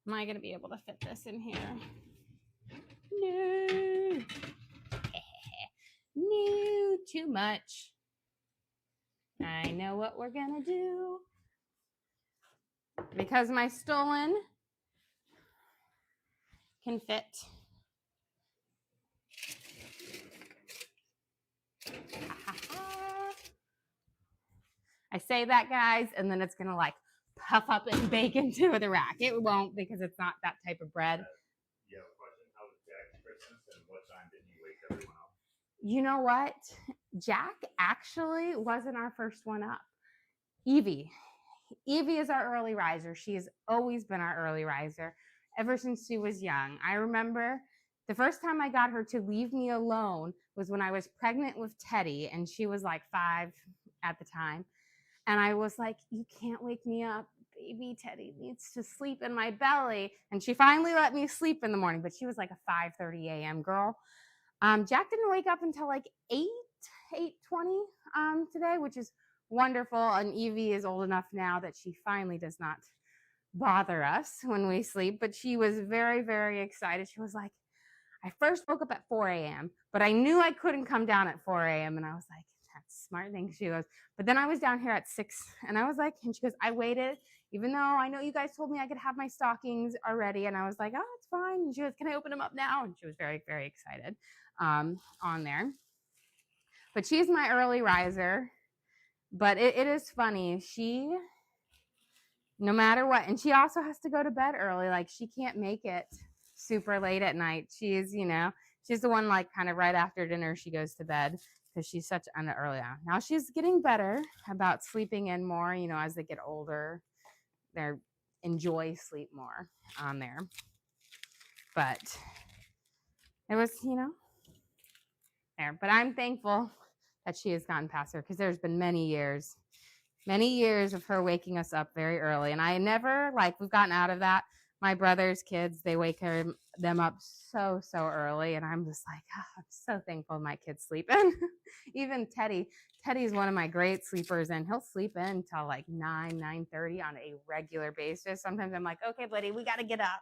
Am I going to be able to fit this in here? No. No, too much. I know what we're going to do. Because my stollen can fit. I say that, guys, and then it's going to like puff up and bake into the rack. It won't because it's not that type of bread. You have a question? How was Jack's Christmas and what time did you wake everyone up? You know what? Jack actually wasn't our first one up. Evie is our early riser. She has always been our early riser ever since she was young. I remember the first time I got her to leave me alone was when I was pregnant with Teddy, and she was like 5 at the time. And I was like, you can't wake me up. Baby Teddy needs to sleep in my belly. And she finally let me sleep in the morning, but she was like a 5:30 a.m. girl. Jack didn't wake up until like 8:20 today, which is wonderful. And Evie is old enough now that she finally does not bother us when we sleep. But she was very, very excited. She was like, I first woke up at 4 a.m., but I knew I couldn't come down at 4 a.m. And I was like, that's a smart thing. She goes, but then I was down here at 6. And I was like, and she goes, I waited, even though I know you guys told me I could have my stockings already. And I was like, oh, it's fine. And she goes, can I open them up now? And she was very, very excited on there. But she's my early riser. But it is funny. She, no matter what, and she also has to go to bed early. Like, she can't make it super late at night. She's the one like kind of right after dinner she goes to bed because she's such an early hour. Now she's getting better about sleeping in more, as they get older. They enjoy sleep more on there. But it was, there. But I'm thankful that she has gotten past her because there's been many years of her waking us up very early. And I never, we've gotten out of that. My brother's kids, they wake them up so early. And I'm just like, I'm so thankful my kids sleep in. Even Teddy's one of my great sleepers, and he'll sleep in until like 9:30 on a regular basis. Sometimes I'm like, okay, buddy, we got to get up.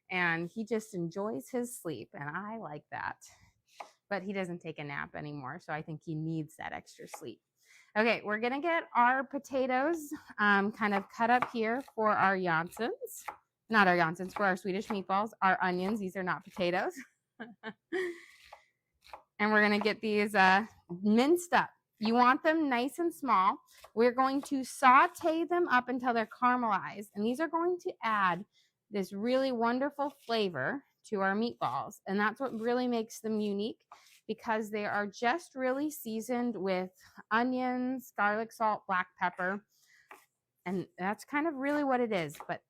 And he just enjoys his sleep. And I like that. But he doesn't take a nap anymore. So I think he needs that extra sleep. Okay, we're going to get our potatoes kind of cut up here for our Janssens. Not our Janssens, for our Swedish meatballs. Our onions, these are not potatoes. And we're going to get these minced up. You want them nice and small. We're going to saute them up until they're caramelized. And these are going to add this really wonderful flavor to our meatballs. And that's what really makes them unique, because they are just really seasoned with onions, garlic salt, black pepper. And that's kind of really what it is. But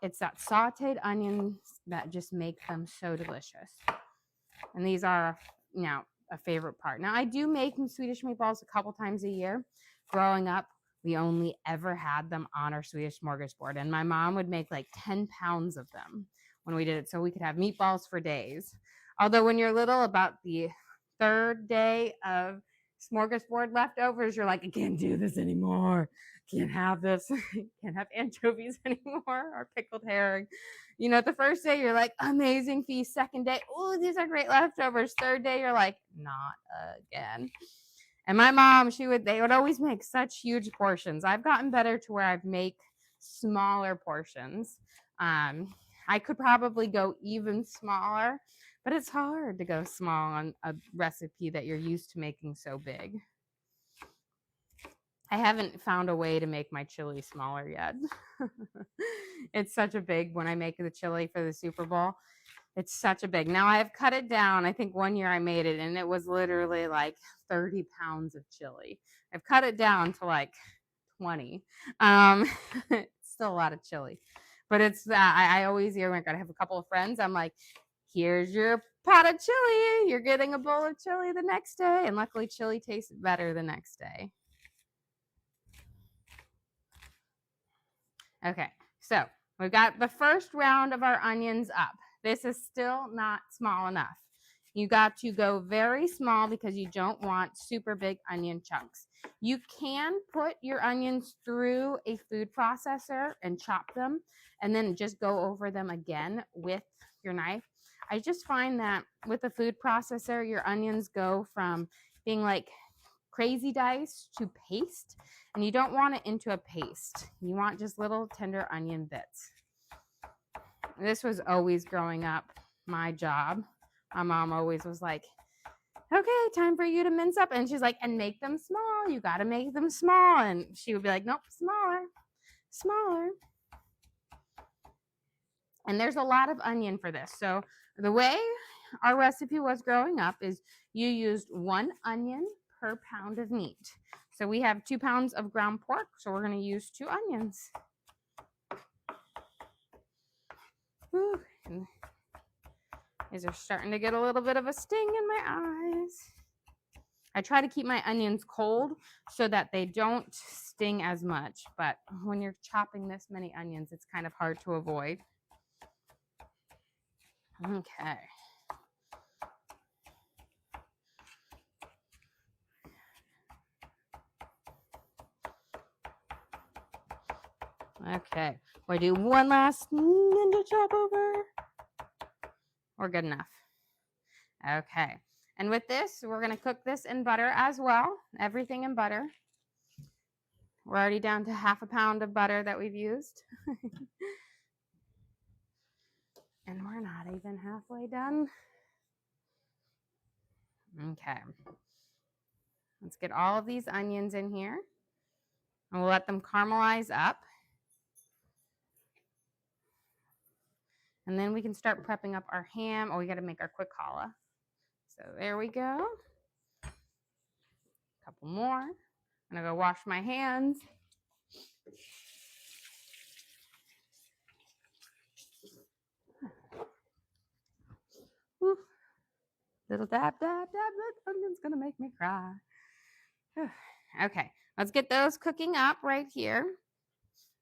it's that sauteed onions that just make them so delicious. And these are now a favorite part. Now, I do make Swedish meatballs a couple times a year. Growing up, we only ever had them on our Swedish smorgasbord. And my mom would make like 10 pounds of them when we did it, so we could have meatballs for days. Although when you're little, about the third day of smorgasbord leftovers, you're like, I can't do this anymore. Can't have this. Can't have anchovies anymore or pickled herring. The first day you're like, amazing feast. Second day, oh, these are great leftovers. Third day, you're like, not again. And my mom, they would always make such huge portions. I've gotten better to where I've make smaller portions. I could probably go even smaller, but it's hard to go small on a recipe that you're used to making so big. I haven't found a way to make my chili smaller yet. It's such a big, when I make the chili for the Super Bowl, it's such a big. Now I've cut it down. I think one year I made it and it was literally like 30 pounds of chili. I've cut it down to like 20. It's still a lot of chili. But it's I always hear, I have a couple of friends. I'm like, here's your pot of chili. You're getting a bowl of chili the next day. And luckily chili tastes better the next day. Okay, so we've got the first round of our onions up. This is still not small enough. You got to go very small because you don't want super big onion chunks. You can put your onions through a food processor and chop them and then just go over them again with your knife. I just find that with a food processor, your onions go from being like crazy dice to paste, and you don't want it into a paste. You want just little tender onion bits. This was always growing up my job. My mom always was like, okay, time for you to mince up. And she's like, and make them small. You got to make them small. And she would be like, nope, smaller, smaller. And there's a lot of onion for this. So the way our recipe was growing up is you used 1 onion per pound of meat. So we have 2 pounds of ground pork, so we're going to use 2 onions. Whew. These are starting to get a little bit of a sting in my eyes. I try to keep my onions cold so that they don't sting as much, but when you're chopping this many onions, it's kind of hard to avoid. Okay. Okay, we'll do one last ninja chop over. We're good enough. Okay, and with this, we're gonna cook this in butter as well. Everything in butter. We're already down to half a pound of butter that we've used. And we're not even halfway done. Okay. Let's get all of these onions in here. And we'll let them caramelize up. And then we can start prepping up our ham. Oh, we got to make our quick challah. So there we go. A couple more. I'm going to go wash my hands. Whew. Little dab, dab, dab. That onion's going to make me cry. Okay, let's get those cooking up right here.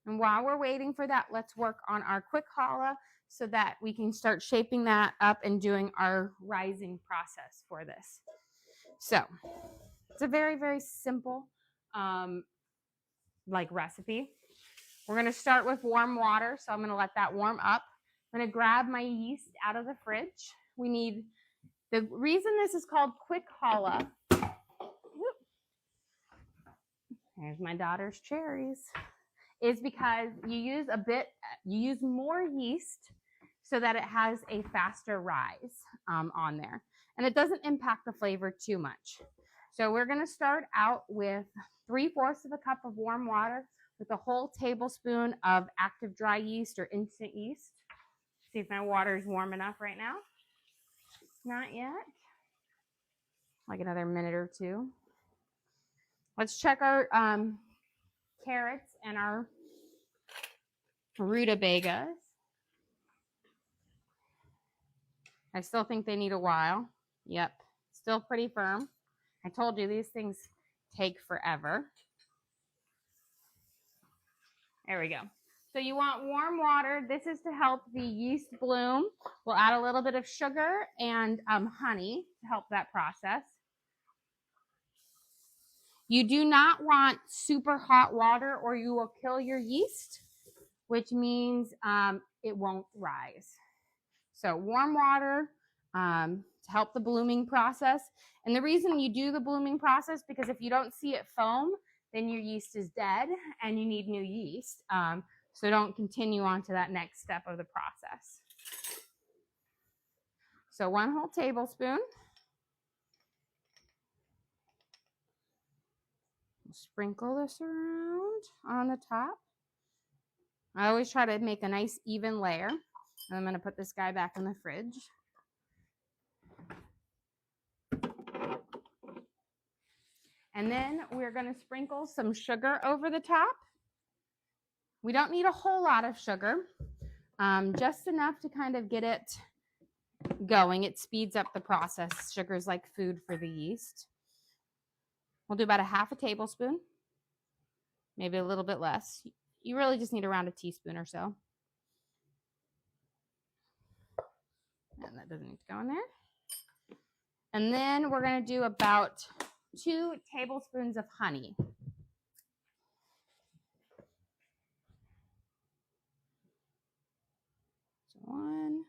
And while we're waiting for that, let's work on our quick challah so that we can start shaping that up and doing our rising process for this. So it's a very, very simple recipe. We're going to start with warm water. So I'm going to let that warm up. I'm going to grab my yeast out of the fridge. The reason this is called quick challah. There's my daughter's cherries. Is because you use more yeast so that it has a faster rise on there. And it doesn't impact the flavor too much. So we're going to start out with 3/4 of a cup of warm water with a whole tablespoon of active dry yeast or instant yeast. See if my water is warm enough right now. Not yet. Like another minute or two. Let's check our carrots and our rutabagas. I still think they need a while. Yep, still pretty firm. I told you these things take forever. There we go. So you want warm water. This is to help the yeast bloom. We'll add a little bit of sugar and honey to help that process. You do not want super hot water or you will kill your yeast, which means it won't rise. So warm water to help the blooming process. And the reason you do the blooming process, because if you don't see it foam, then your yeast is dead and you need new yeast. So don't continue on to that next step of the process. So 1 whole tablespoon. Sprinkle this around on the top. I always try to make a nice even layer. And I'm going to put this guy back in the fridge. And then we're going to sprinkle some sugar over the top. We don't need a whole lot of sugar, just enough to kind of get it going. It speeds up the process. Sugar is like food for the yeast. We'll do about 1/2 tablespoon, maybe a little bit less. You really just need around a teaspoon or so. And that doesn't need to go in there. And then we're going to do about 2 tablespoons of honey. So 1.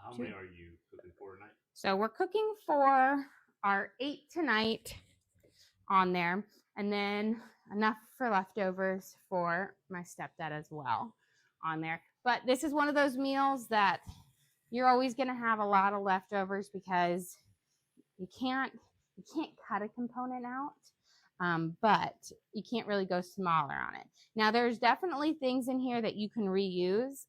How many are you cooking for tonight? So we're cooking for our 8 tonight on there, and then enough for leftovers for my stepdad as well on there. But this is one of those meals that you're always going to have a lot of leftovers because you can't cut a component out, but you can't really go smaller on it. Now, there's definitely things in here that you can reuse,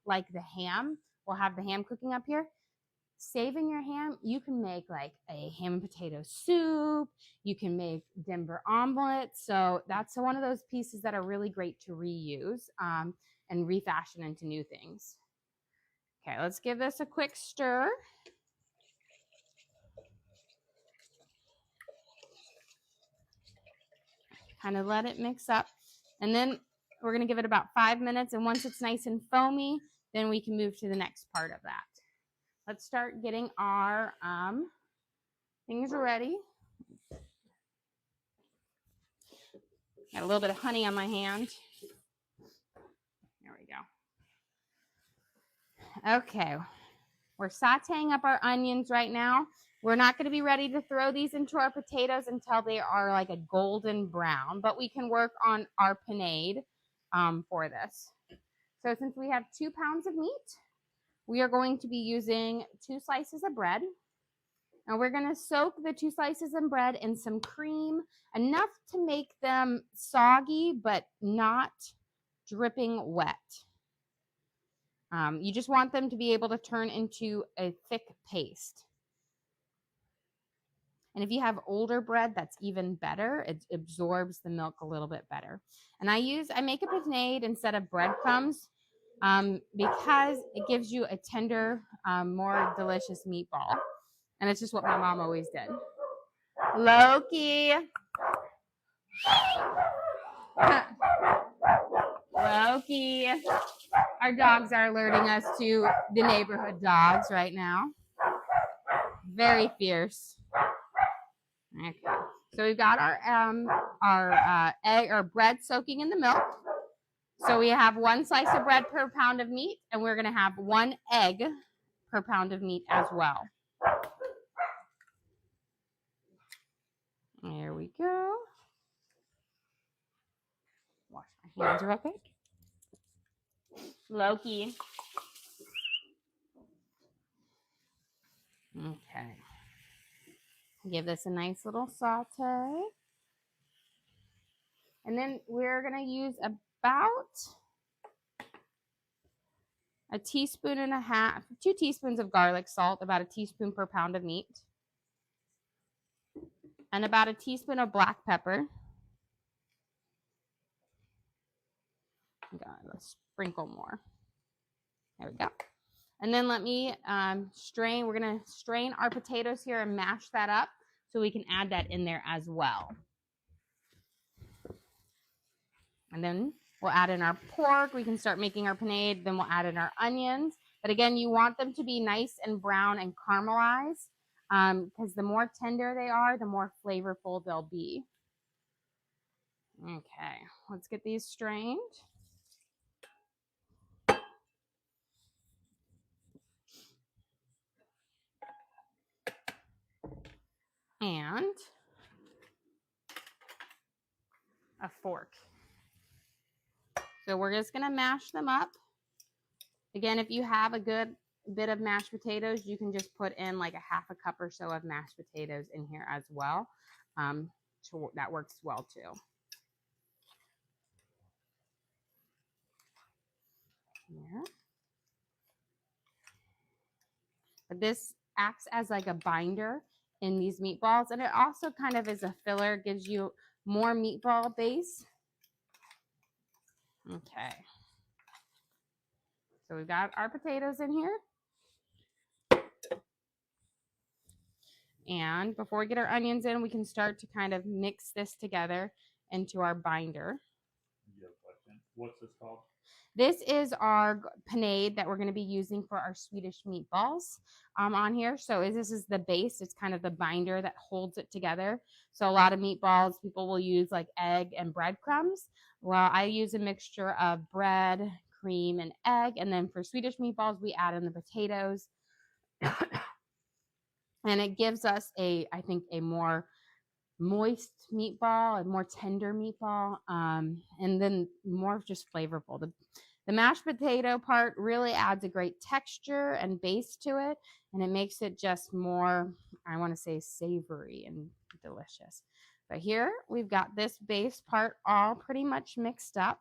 like the ham. We'll have the ham cooking up here. Saving your ham, you can make like a ham and potato soup. You can make Denver omelets. So that's one of those pieces that are really great to reuse and refashion into new things. Okay, let's give this a quick stir. Kind of let it mix up. And then we're going to give it about 5 minutes. And once it's nice and foamy, then we can move to the next part of that. Let's start getting our things ready. Got a little bit of honey on my hand. There we go. Okay, we're sauteing up our onions right now. We're not going to be ready to throw these into our potatoes until they are like a golden brown, but we can work on our panade for this. So since we have 2 pounds of meat, we are going to be using 2 slices of bread. Now we're going to soak the 2 slices of bread in some cream, enough to make them soggy, but not dripping wet. You just want them to be able to turn into a thick paste. And if you have older bread, that's even better. It absorbs the milk a little bit better. And I make a panade instead of breadcrumbs because it gives you a tender, more delicious meatball. And it's just what my mom always did. Loki. Loki. Our dogs are alerting us to the neighborhood dogs right now. Very fierce. Okay. So we've got our egg or bread soaking in the milk. So we have 1 slice of bread per pound of meat, and we're going to have 1 egg per pound of meat as well. There we go. Wash my hands real quick. Loki. Okay. Give this a nice little saute. And then we're going to use about 1.5 teaspoons, 2 teaspoons of garlic salt, about 1 teaspoon per pound of meat. And about 1 teaspoon of black pepper. Let's sprinkle more. There we go. And then let me strain. We're going to strain our potatoes here and mash that up so we can add that in there as well. And then we'll add in our pork. We can start making our panade. Then we'll add in our onions. But again, you want them to be nice and brown and caramelized because the more tender they are, the more flavorful they'll be. Okay, let's get these strained. And a fork. So we're just going to mash them up. Again, if you have a good bit of mashed potatoes, you can just put in like a half a cup or so of mashed potatoes in here as well. So that works well too. Yeah. But this acts as like a binder in these meatballs, and it also kind of is a filler, gives you more meatball base. Okay. So we've got our potatoes in here. And before we get our onions in, we can start to kind of mix this together into our binder. You have a question? What's this called? This is our panade that we're going to be using for our Swedish meatballs on here. So this is the base. It's kind of the binder that holds it together. So a lot of meatballs, people will use like egg and breadcrumbs. Well, I use a mixture of bread, cream, and egg. And then for Swedish meatballs, we add in the potatoes. And it gives us I think, a more moist meatball, a more tender meatball, and then more just flavorful. The mashed potato part really adds a great texture and base to it, and it makes it just more, I want to say, savory and delicious. But here we've got this base part all pretty much mixed up.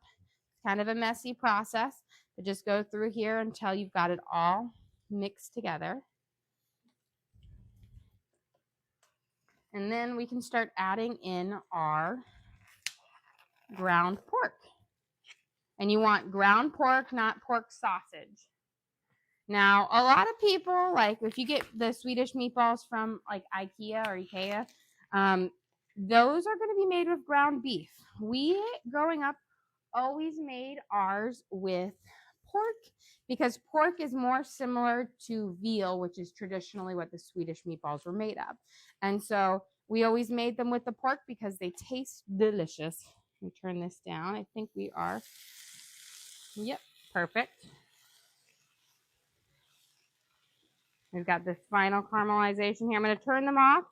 It's kind of a messy process, but just go through here until you've got it all mixed together. And then we can start adding in our ground pork. And you want ground pork, not pork sausage. Now, a lot of people, like if you get the Swedish meatballs from like IKEA or IKEA, those are going to be made with ground beef. We, growing up, always made ours with pork because pork is more similar to veal, which is traditionally what the Swedish meatballs were made of. And so we always made them with the pork because they taste delicious. Let me turn this down. I think we are, yep, perfect. We've got this final caramelization here. I'm going to turn them off,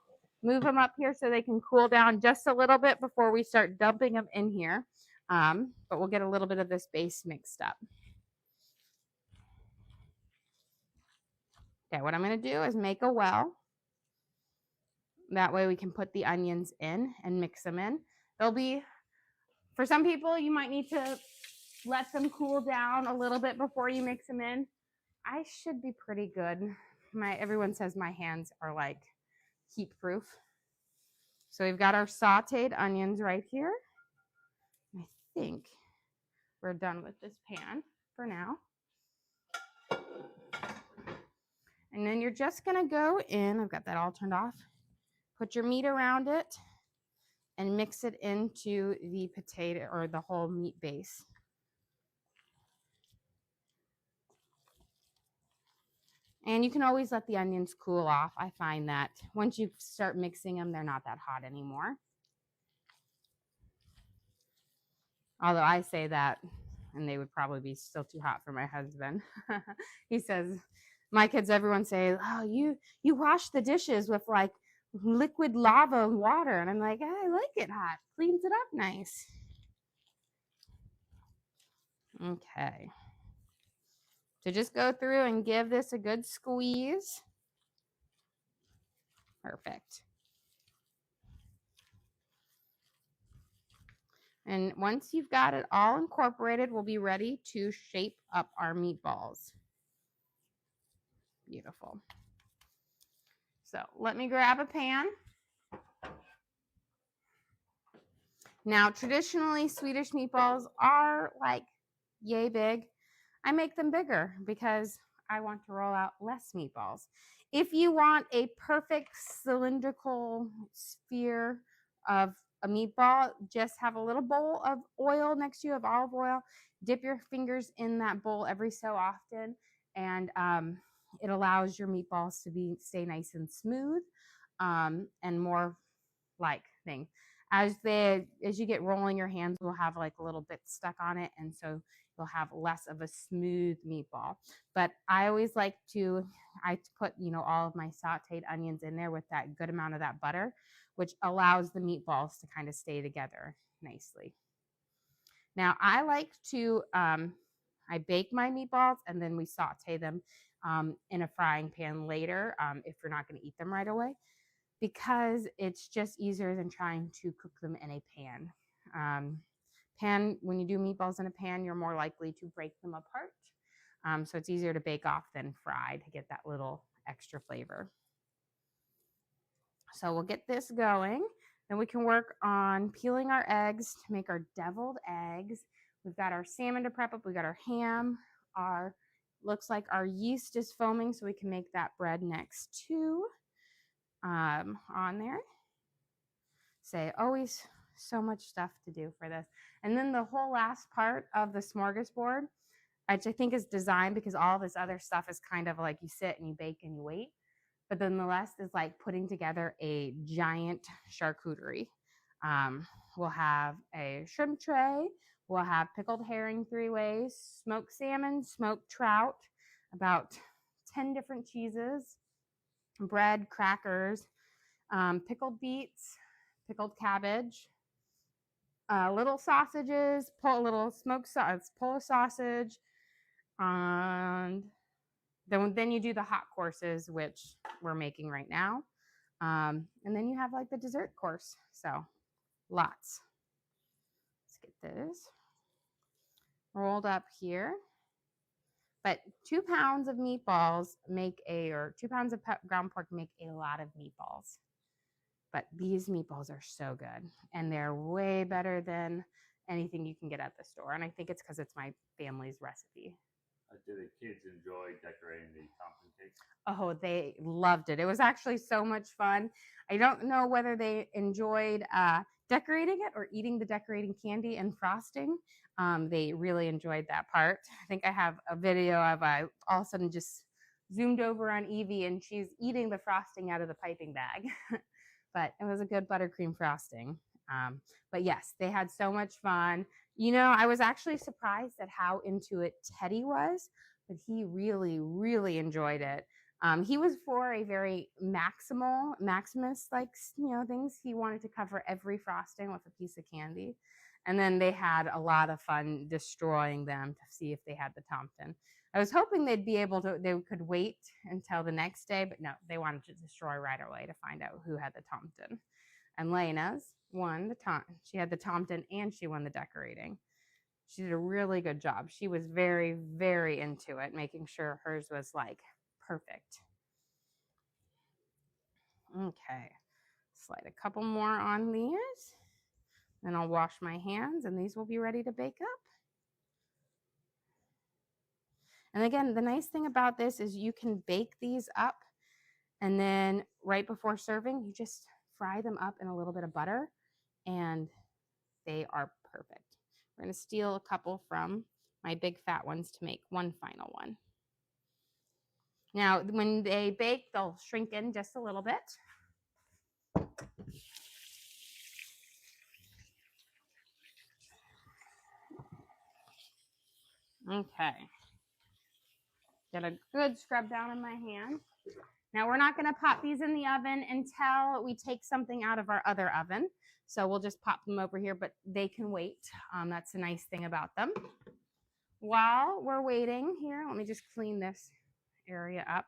move them up here so they can cool down just a little bit before we start dumping them in here. But we'll get a little bit of this base mixed up. Okay, what I'm going to do is make a well. That way we can put the onions in and mix them in. They'll be, for some people, you might need to let them cool down a little bit before you mix them in. I should be pretty good. Everyone says my hands are like heat proof. So we've got our sauteed onions right here. I think we're done with this pan for now. And then you're just gonna go in, I've got that all turned off, put your meat around it and mix it into the potato or the whole meat base. And you can always let the onions cool off. I find that once you start mixing them, they're not that hot anymore. Although I say that, and they would probably be still too hot for my husband. He says, my kids, everyone say, oh, you wash the dishes with like liquid lava and water. And I'm like, I like it hot. Cleans it up nice. Okay. So just go through and give this a good squeeze. Perfect. And once you've got it all incorporated, we'll be ready to shape up our meatballs. Beautiful. So let me grab a pan. Now, traditionally, Swedish meatballs are like yay big. I make them bigger because I want to roll out less meatballs. If you want a perfect cylindrical sphere of a meatball, just have a little bowl of oil next to you, of olive oil. Dip your fingers in that bowl every so often, and it allows your meatballs to stay nice and smooth, and more like thing. As you get rolling, your hands will have like a little bit stuck on it, and so you'll have less of a smooth meatball. But I always like to put all of my sautéed onions in there with that good amount of that butter, which allows the meatballs to kind of stay together nicely. Now I like to I bake my meatballs and then we saute them in a frying pan later, if you're not going to eat them right away, because it's just easier than trying to cook them in a pan. When you do meatballs in a pan, you're more likely to break them apart. So it's easier to bake off than fry to get that little extra flavor. So we'll get this going. Then we can work on peeling our eggs to make our deviled eggs. We've got our salmon to prep up. We got our ham. Looks like our yeast is foaming, so we can make that bread next to on there. Always so much stuff to do for this. And then the whole last part of the smorgasbord, which I think is designed because all this other stuff is kind of like you sit and you bake and you wait. But then the rest is like putting together a giant charcuterie. We'll have a shrimp tray. We'll have pickled herring 3 ways, smoked salmon, smoked trout, about 10 different cheeses, bread, crackers, pickled beets, pickled cabbage, little sausages, little smoked Polish sausage, and then you do the hot courses, which we're making right now. And then you have like the dessert course. So lots. Let's get this rolled up here. But 2 pounds of meatballs or 2 pounds of ground pork make a lot of meatballs. But these meatballs are so good, and they're way better than anything you can get at the store. And I think it's because it's my family's recipe. Did the kids enjoy decorating the Thompson cake? Oh, they loved it. It was actually so much fun. I don't know whether they enjoyed decorating it or eating the decorating candy and frosting. They really enjoyed that part. I think I have a video of all of a sudden just zoomed over on Evie, and she's eating the frosting out of the piping bag. But it was a good buttercream frosting. But yes, they had so much fun. I was actually surprised at how into it Teddy was, but he really, really enjoyed it. He was for a very Maximus things. He wanted to cover every frosting with a piece of candy. And then they had a lot of fun destroying them to see if they had the Thompson. I was hoping they could wait until the next day, but no, they wanted to destroy right away to find out who had the Thompson. And Lena's won the Thompson. She had the Thompson and she won the decorating. She did a really good job. She was very, very into it, making sure hers was like perfect. Okay, slide a couple more on these. Then I'll wash my hands and these will be ready to bake up. And again, the nice thing about this is you can bake these up and then right before serving, you just fry them up in a little bit of butter and they are perfect. We're going to steal a couple from my big fat ones to make one final one. Now, when they bake, they'll shrink in just a little bit. Okay. Get a good scrub down in my hand. Now we're not going to pop these in the oven until we take something out of our other oven. So we'll just pop them over here, but they can wait. That's the nice thing about them. While we're waiting here, let me just clean this area up.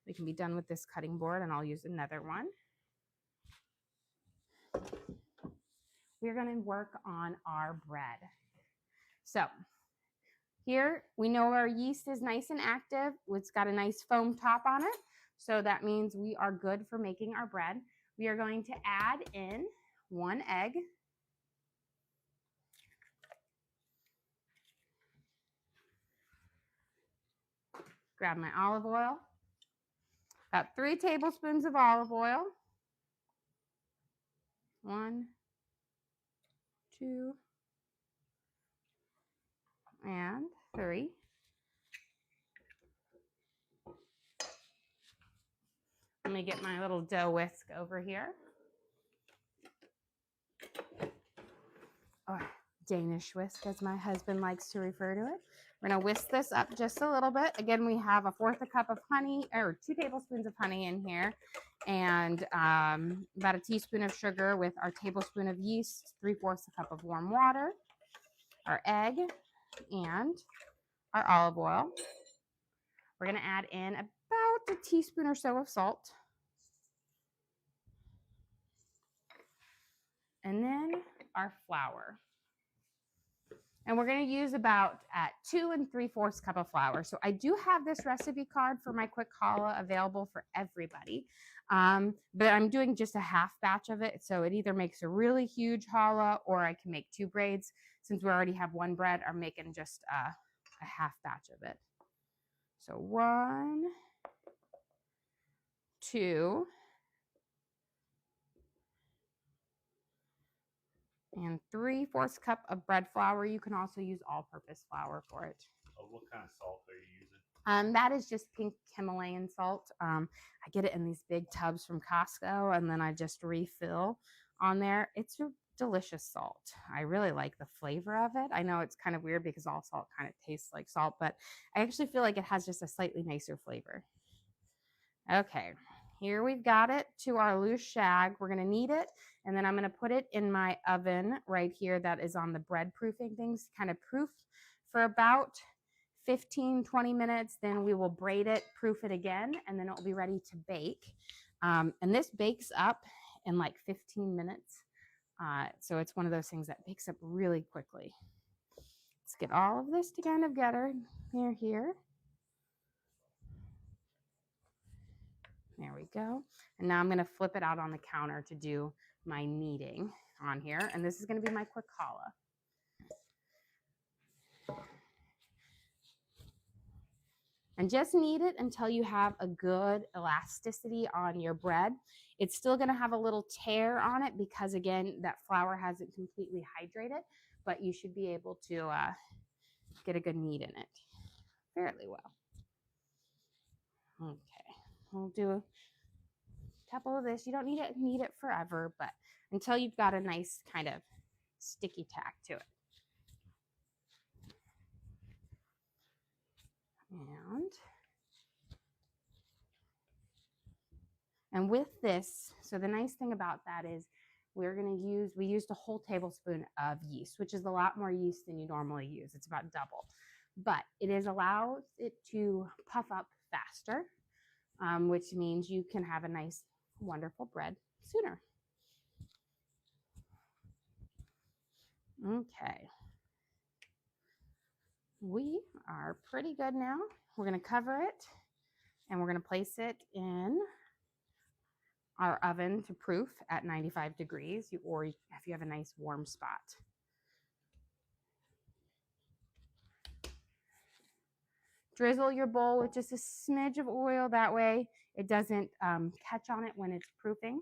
We can be done with this cutting board and I'll use another one. We're going to work on our bread. So here we know our yeast is nice and active. It's got a nice foam top on it. So that means we are good for making our bread. We are going to add in 1 egg. Grab my olive oil. About 3 tablespoons of olive oil. 1, 2, and 3. Let me get my little dough whisk over here. Or Danish whisk, as my husband likes to refer to it. We're going to whisk this up just a little bit. Again, we have 1/4 cup of honey, or 2 tablespoons of honey in here, and about a teaspoon of sugar with our tablespoon of yeast, 3/4 cup of warm water, our egg, and our olive oil. We're going to add in about a teaspoon or so of salt. And then our flour. And we're going to use about 2 3/4 cup of flour. So I do have this recipe card for my quick challah available for everybody. But I'm doing just a half batch of it. So it either makes a really huge challah or I can make 2 braids. Since we already have 1 bread, I'm making just a half batch of it. So 1, 2, and 3/4 cup of bread flour. You can also use all-purpose flour for it. What kind of salt are you using? That is just pink Himalayan salt. I get it in these big tubs from Costco, and then I just refill on there. It's a delicious salt. I really like the flavor of it. I know it's kind of weird because all salt kind of tastes like salt, but I actually feel like it has just a slightly nicer flavor. Okay, here we've got it to our loose shag. We're going to knead it, and then I'm going to put it in my oven right here that is on the bread proofing things, kind of proof for about 15-20 minutes. Then we will braid it, proof it again, and then it will be ready to bake. And this bakes up in like 15 minutes. So it's one of those things that bakes up really quickly. Let's get all of this together here. There we go. And now I'm going to flip it out on the counter to do my kneading on here. And this is going to be my quick challah. And just knead it until you have a good elasticity on your bread. It's still going to have a little tear on it because, again, that flour hasn't completely hydrated, but you should be able to get a good knead in it fairly well. Okay, we'll do a couple of this. You don't need to knead it forever, but until you've got a nice kind of sticky tack to it. And with this, so the nice thing about that is we used a whole tablespoon of yeast, which is a lot more yeast than you normally use. It's about double, but allows it to puff up faster, which means you can have a nice, wonderful bread sooner. Okay. We are pretty good now. We're going to cover it and we're going to place it in our oven to proof at 95 degrees, or if you have a nice warm spot. Drizzle your bowl with just a smidge of oil. That way it doesn't catch on it when it's proofing.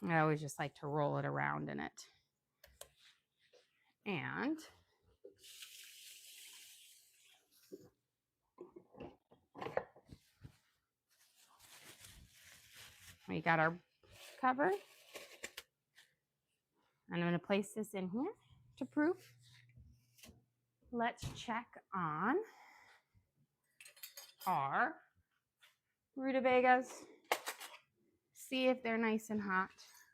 I always just like to roll it around in it. And we got our cover. And I'm going to place this in here to proof. Let's check on our rutabagas. See if they're nice and hot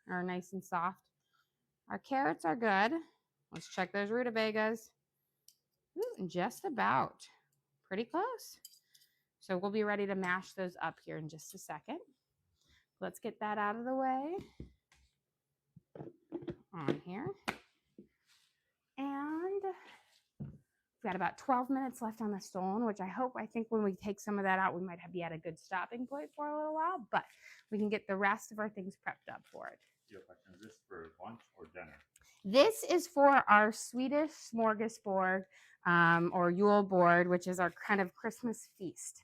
or nice and soft. Our carrots are good. Let's check those rutabagas. Ooh, just about. Pretty close. So we'll be ready to mash those up here in just a second. Let's get that out of the way. On here. And we've got about 12 minutes left on the stollen, which I think when we take some of that out, we might be at a good stopping point for a little while, but we can get the rest of our things prepped up for it. Your question, is this for lunch or dinner? This is for our Swedish Smorgasbord or Yule board, which is our kind of Christmas feast.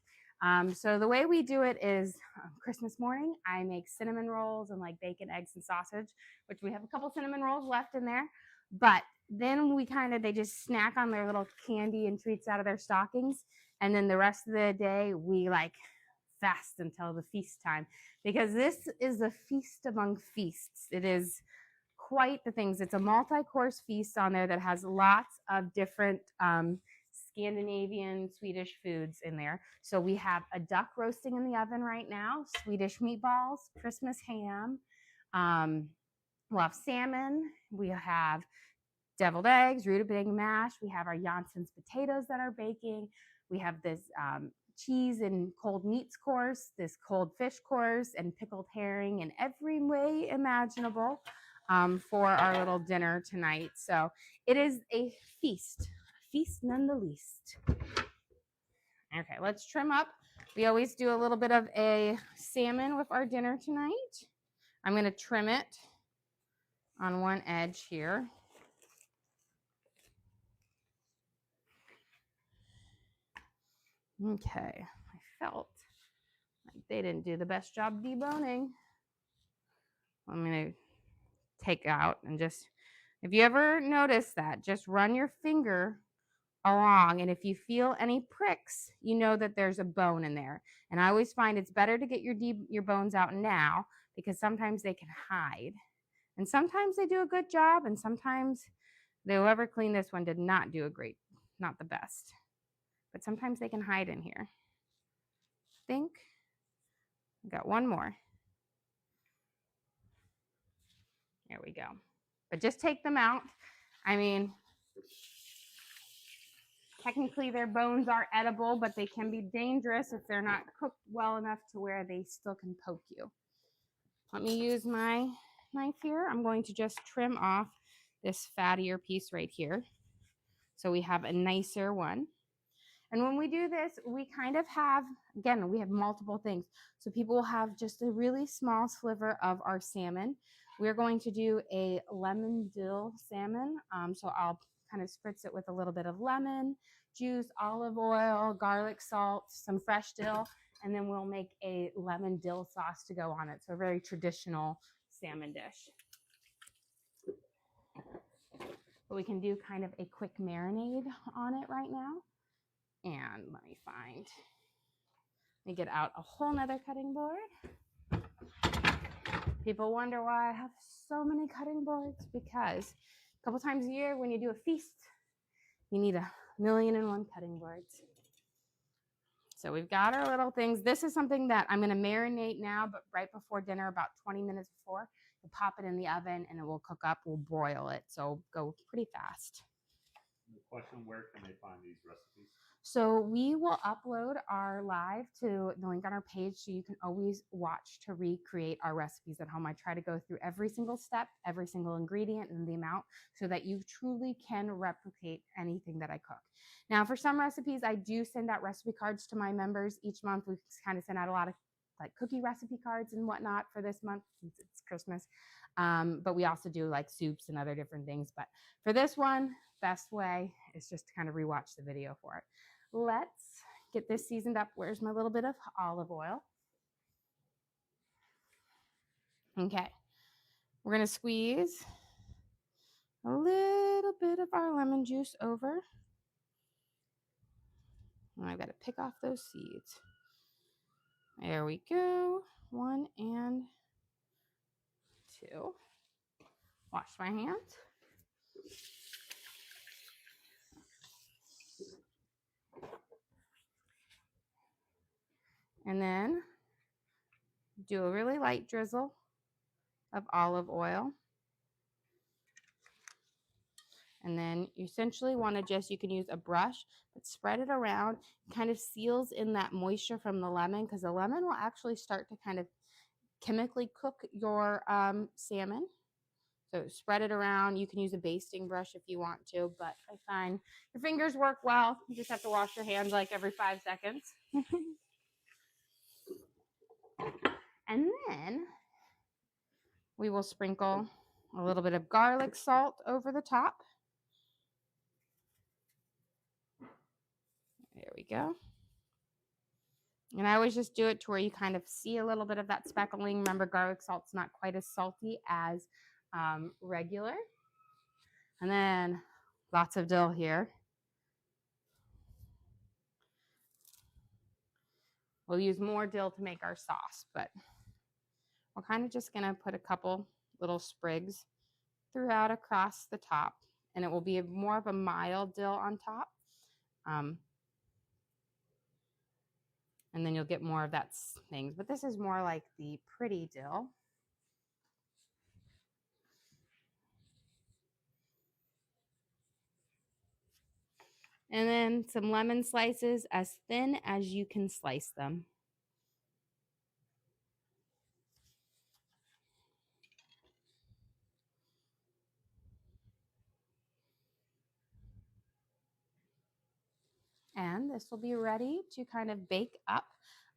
So the way we do it is Christmas morning, I make cinnamon rolls and like bacon, eggs, and sausage, which we have a couple cinnamon rolls left in there. But then they just snack on their little candy and treats out of their stockings. And then the rest of the day, we like fast until the feast time, because this is a feast among feasts. It is quite the things. It's a multi-course feast on there that has lots of different Scandinavian, Swedish foods in there. So we have a duck roasting in the oven right now, Swedish meatballs, Christmas ham. We'll have salmon. We have deviled eggs, rutabaga mash. We have our Janssen's potatoes that are baking. We have this cheese and cold meats course, this cold fish course, and pickled herring in every way imaginable for our little dinner tonight. So it is a feast none the least. Okay, let's trim up. We always do a little bit of a salmon with our dinner tonight. I'm going to trim it on one edge here. Okay, I felt like they didn't do the best job deboning. I'm going to take out and just, if you ever notice that, just run your finger along, and if you feel any pricks, you know that there's a bone in there. And I always find it's better to get your bones out now, because sometimes they can hide, and sometimes they do a good job, and sometimes whoever cleaned this one did not do not the best, but sometimes they can hide in here. Think. Got one more. There we go. But just take them out. I mean, technically their bones are edible, but they can be dangerous if they're not cooked well enough to where they still can poke you. Let me use my knife here. I'm going to just trim off this fattier piece right here, so we have a nicer one. And when we do this, we kind of have, again, we have multiple things. So people will have just a really small sliver of our salmon. We're going to do a lemon dill salmon. So I'll kind of spritz it with a little bit of lemon juice, olive oil, garlic salt, some fresh dill, and then we'll make a lemon dill sauce to go on it. So a very traditional salmon dish. But we can do kind of a quick marinade on it right now. And let me get out a whole nother cutting board. People wonder why I have so many cutting boards, because a couple times a year when you do a feast, you need 1,000,001 cutting boards. So we've got our little things. This is something that I'm going to marinate now, but right before dinner, about 20 minutes before, we'll pop it in the oven and it will cook up. We'll broil it, so go pretty fast. The question, where can they find these recipes? So we will upload our live to the link on our page, so you can always watch to recreate our recipes at home. I try to go through every single step, every single ingredient, and the amount, so that you truly can replicate anything that I cook. Now, for some recipes, I do send out recipe cards to my members each month. We kind of send out a lot of like cookie recipe cards and whatnot for this month, since it's Christmas. But we also do like soups and other different things. But for this one, best way is just to kind of rewatch the video for it. Let's get this seasoned up. Where's my little bit of olive oil? Okay. We're going to squeeze a little bit of our lemon juice over. And I've got to pick off those seeds. There we go. 1 and 2. Wash my hands. And then do a really light drizzle of olive oil. And then you essentially want to you can use a brush, but spread it around. It kind of seals in that moisture from the lemon, because the lemon will actually start to kind of chemically cook your salmon. So spread it around. You can use a basting brush if you want to, but I find your fingers work well. You just have to wash your hands like every 5 seconds. And then we will sprinkle a little bit of garlic salt over the top. There we go. And I always just do it to where you kind of see a little bit of that speckling. Remember, garlic salt's not quite as salty as regular. And then lots of dill here. We'll use more dill to make our sauce, but we're kind of just going to put a couple little sprigs throughout across the top, and it will be more of a mild dill on top. And then you'll get more of that things, but this is more like the pretty dill. And then some lemon slices as thin as you can slice them. And this will be ready to kind of bake up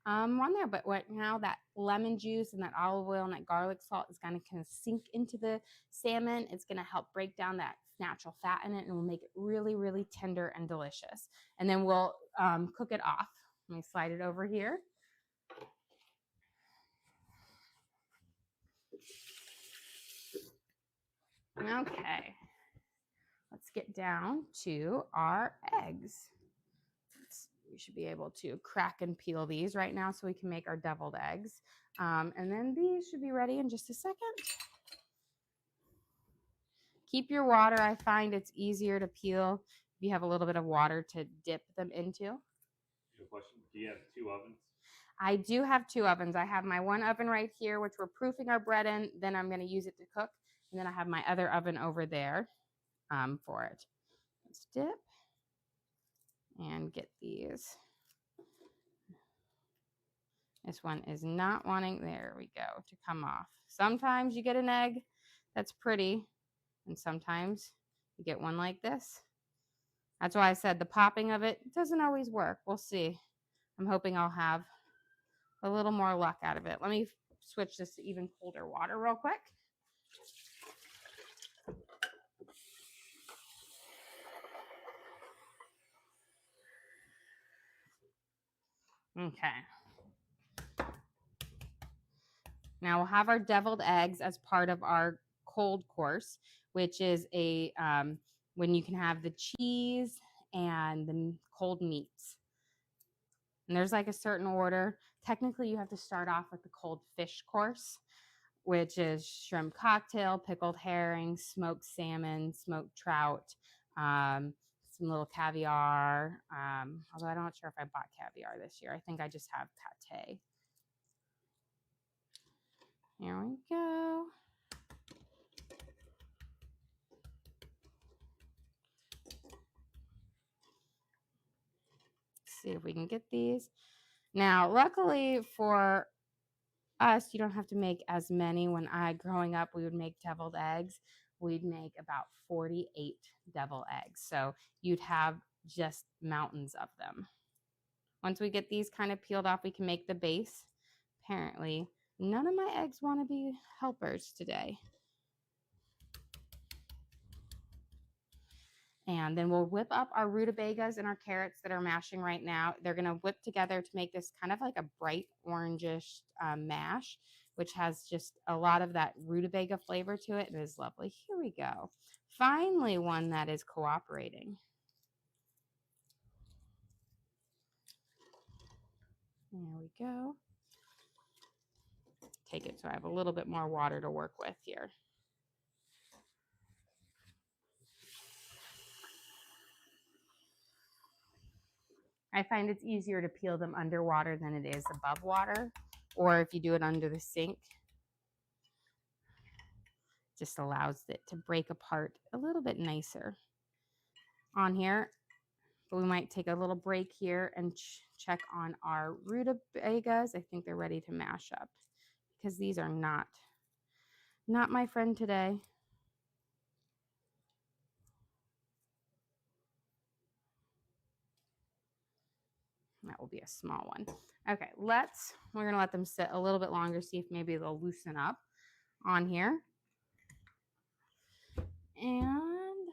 on there. But right now that lemon juice and that olive oil and that garlic salt is going to kind of sink into the salmon. It's going to help break down that natural fat in it and will make it really, really tender and delicious. And then we'll cook it off. Let me slide it over here. Okay, let's get down to our eggs. We should be able to crack and peel these right now so we can make our deviled eggs. And then these should be ready in just a second. Keep your water. I find it's easier to peel if you have a little bit of water to dip them into. Good question. Do you have 2 ovens? I do have 2 ovens. I have my one oven right here, which we're proofing our bread in. Then I'm going to use it to cook. And then I have my other oven over there for it. Let's dip and get these. This one is not wanting, there we go, to come off. Sometimes you get an egg that's pretty, and sometimes you get one like this. That's why I said the popping of it doesn't always work. We'll see. I'm hoping I'll have a little more luck out of it. Let me switch this to even colder water real quick. Okay. Now we'll have our deviled eggs as part of our cold course, which is a when you can have the cheese and the cold meats. And there's like a certain order. Technically, you have to start off with the cold fish course, which is shrimp cocktail, pickled herring, smoked salmon, smoked trout, some little caviar. Although I'm not sure if I bought caviar this year. I think I just have pate. Here we go. Let's see if we can get these. Now, luckily for us, you don't have to make as many. When growing up, we would make deviled eggs. We'd make about 48 deviled eggs. So you'd have just mountains of them. Once we get these kind of peeled off, we can make the base. Apparently, none of my eggs want to be helpers today. And then we'll whip up our rutabagas and our carrots that are mashing right now. They're going to whip together to make this kind of like a bright orangish mash, which has just a lot of that rutabaga flavor to it. It is lovely. Here we go. Finally, one that is cooperating. There we go. Take it so I have a little bit more water to work with here. I find it's easier to peel them underwater than it is above water, or if you do it under the sink. Just allows it to break apart a little bit nicer on here. But we might take a little break here and check on our rutabagas. I think they're ready to mash up because these are not my friend today. That will be a small one. Okay, we're going to let them sit a little bit longer, see if maybe they'll loosen up on here. And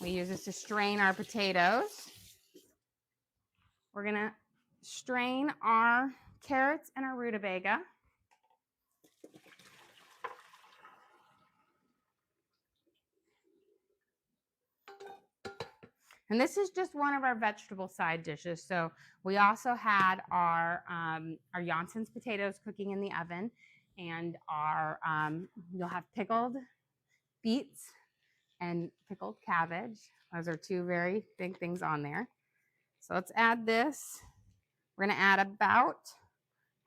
we use this to strain our potatoes. We're gonna strain our carrots and our rutabaga. And this is just one of our vegetable side dishes. So we also had our Janssen's potatoes cooking in the oven, and our you'll have pickled beets and pickled cabbage. Those are two very big things on there. So let's add this. We're gonna add about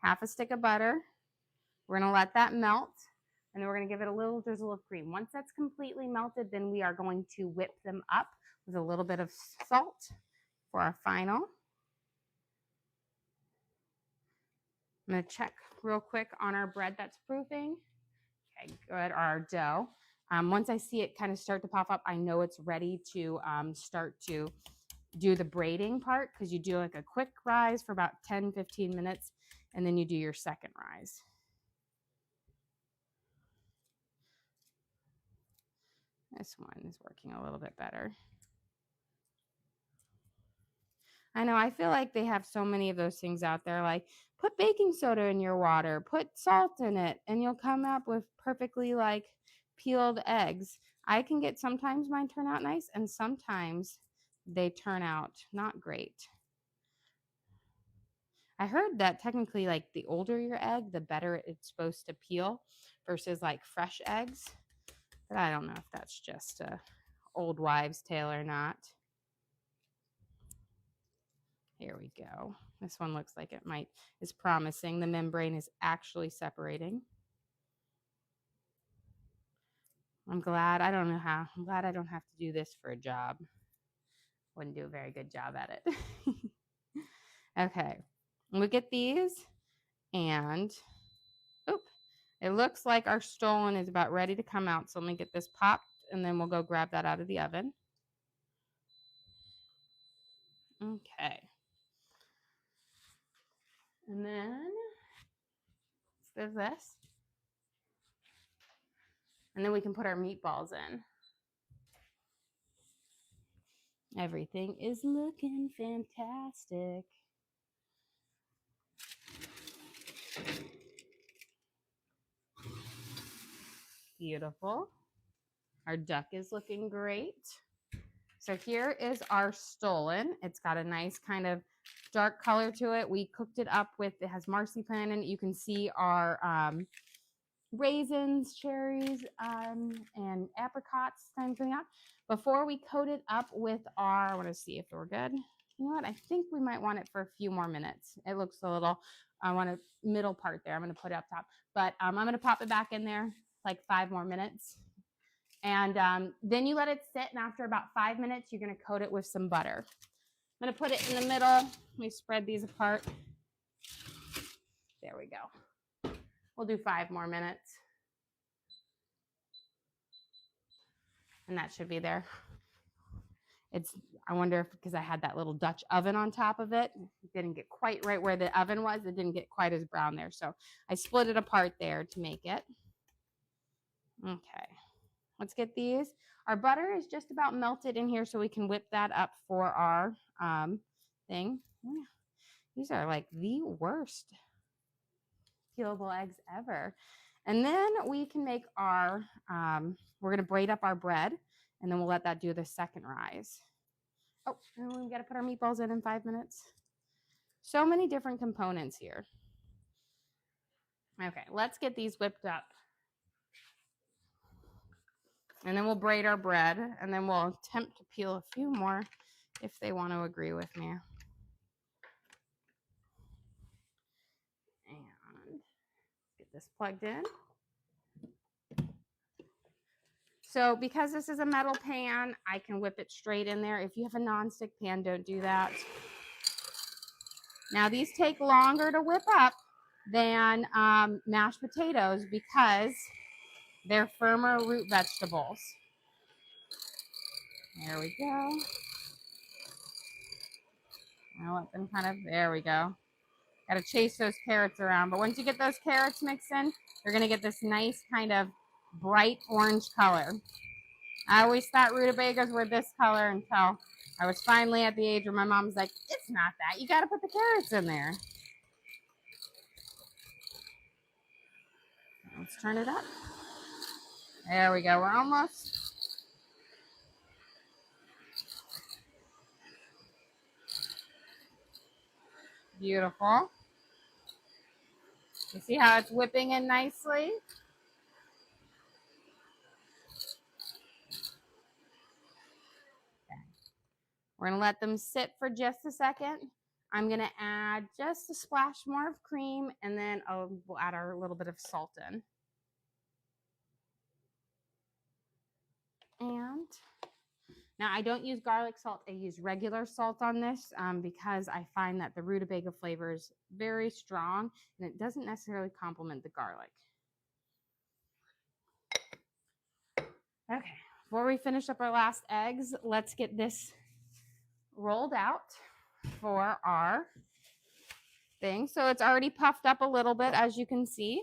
half a stick of butter. We're gonna let that melt, and then we're gonna give it a little drizzle of cream. Once that's completely melted, then we are going to whip them up with a little bit of salt for our final. I'm gonna check real quick on our bread that's proofing. Okay, good, our dough. Once I see it kind of start to pop up, I know it's ready to start to do the braiding part, because you do like a quick rise for about 10-15 minutes, and then you do your second rise. This one is working a little bit better. I know, I feel like they have so many of those things out there, like put baking soda in your water, put salt in it, and you'll come up with perfectly like peeled eggs. I can get, sometimes mine turn out nice, and sometimes they turn out not great. I heard that technically, like, the older your egg, the better it's supposed to peel versus like fresh eggs. But I don't know if that's just a old wives' tale or not. Here we go. This one looks like it is promising. The membrane is actually separating. I'm glad I don't have to do this for a job. Wouldn't do a very good job at it. Okay, look at these, and it looks like our stollen is about ready to come out. So let me get this popped, and then we'll go grab that out of the oven. Okay. And then there's this. And then we can put our meatballs in. Everything is looking fantastic. Beautiful. Our duck is looking great. So here is our stollen. It's got a nice kind of dark color to it. We cooked it up with, it has marzipan in it. You can see our raisins, cherries, and apricots coming out. Before we coat it up with our, I want to see if we're good. You know what? I think we might want it for a few more minutes. It looks a little, I want a middle part there. I'm going to put it up top. But I'm going to pop it back in there like 5 more minutes. And then you let it sit, and after about 5 minutes, you're going to coat it with some butter. I'm going to put it in the middle. Let me spread these apart. There we go. We'll do 5 more minutes. And that should be there. I wonder if, because I had that little Dutch oven on top of it, it didn't get quite right where the oven was. It didn't get quite as brown there. So I split it apart there to make it. Okay. Let's get these. Our butter is just about melted in here, so we can whip that up for our thing. These are like the worst peelable eggs ever. And then we can make our, we're going to braid up our bread, and then we'll let that do the second rise. Oh, and we got to put our meatballs in 5 minutes. So many different components here. Okay, let's get these whipped up. And then we'll braid our bread, and then we'll attempt to peel a few more if they want to agree with me. And get this plugged in. So because this is a metal pan, I can whip it straight in there. If you have a nonstick pan, don't do that. Now these take longer to whip up than mashed potatoes because they're firmer root vegetables. There we go. I'll let them kind of, there we go. Got to chase those carrots around. But once you get those carrots mixed in, you're going to get this nice kind of bright orange color. I always thought rutabagas were this color until I was finally at the age where my mom's like, it's not that. You got to put the carrots in there. Let's turn it up. There we go. We're almost. Beautiful. You see how it's whipping in nicely? Okay. We're going to let them sit for just a second. I'm going to add just a splash more of cream, and then we'll add our little bit of salt in. And now I don't use garlic salt. I use regular salt on this because I find that the rutabaga flavor is very strong and it doesn't necessarily complement the garlic. Okay, before we finish up our last eggs, let's get this rolled out for our thing. So it's already puffed up a little bit, as you can see.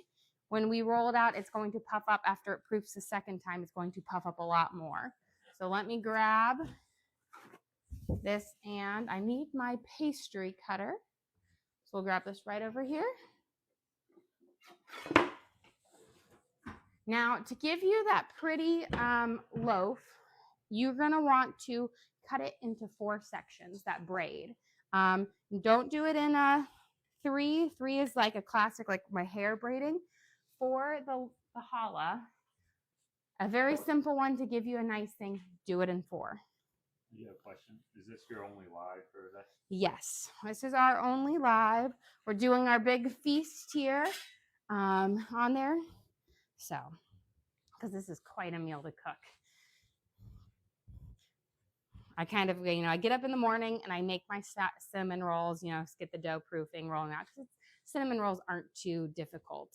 When we roll it out, it's going to puff up. After it proofs the second time, it's going to puff up a lot more. So let me grab this, and I need my pastry cutter. So we'll grab this right over here. Now, to give you that pretty loaf, you're going to want to cut it into 4 sections, that braid. Don't do it in a 3. 3 is like a classic, like my hair braiding. For the challah, a very simple one to give you a nice thing, do it in 4. You have a question? Is this your only live for this? Yes, this is our only live. We're doing our big feast here on there. So, because this is quite a meal to cook. I kind of, I get up in the morning and I make my cinnamon rolls, get the dough proofing, rolling out, because cinnamon rolls aren't too difficult.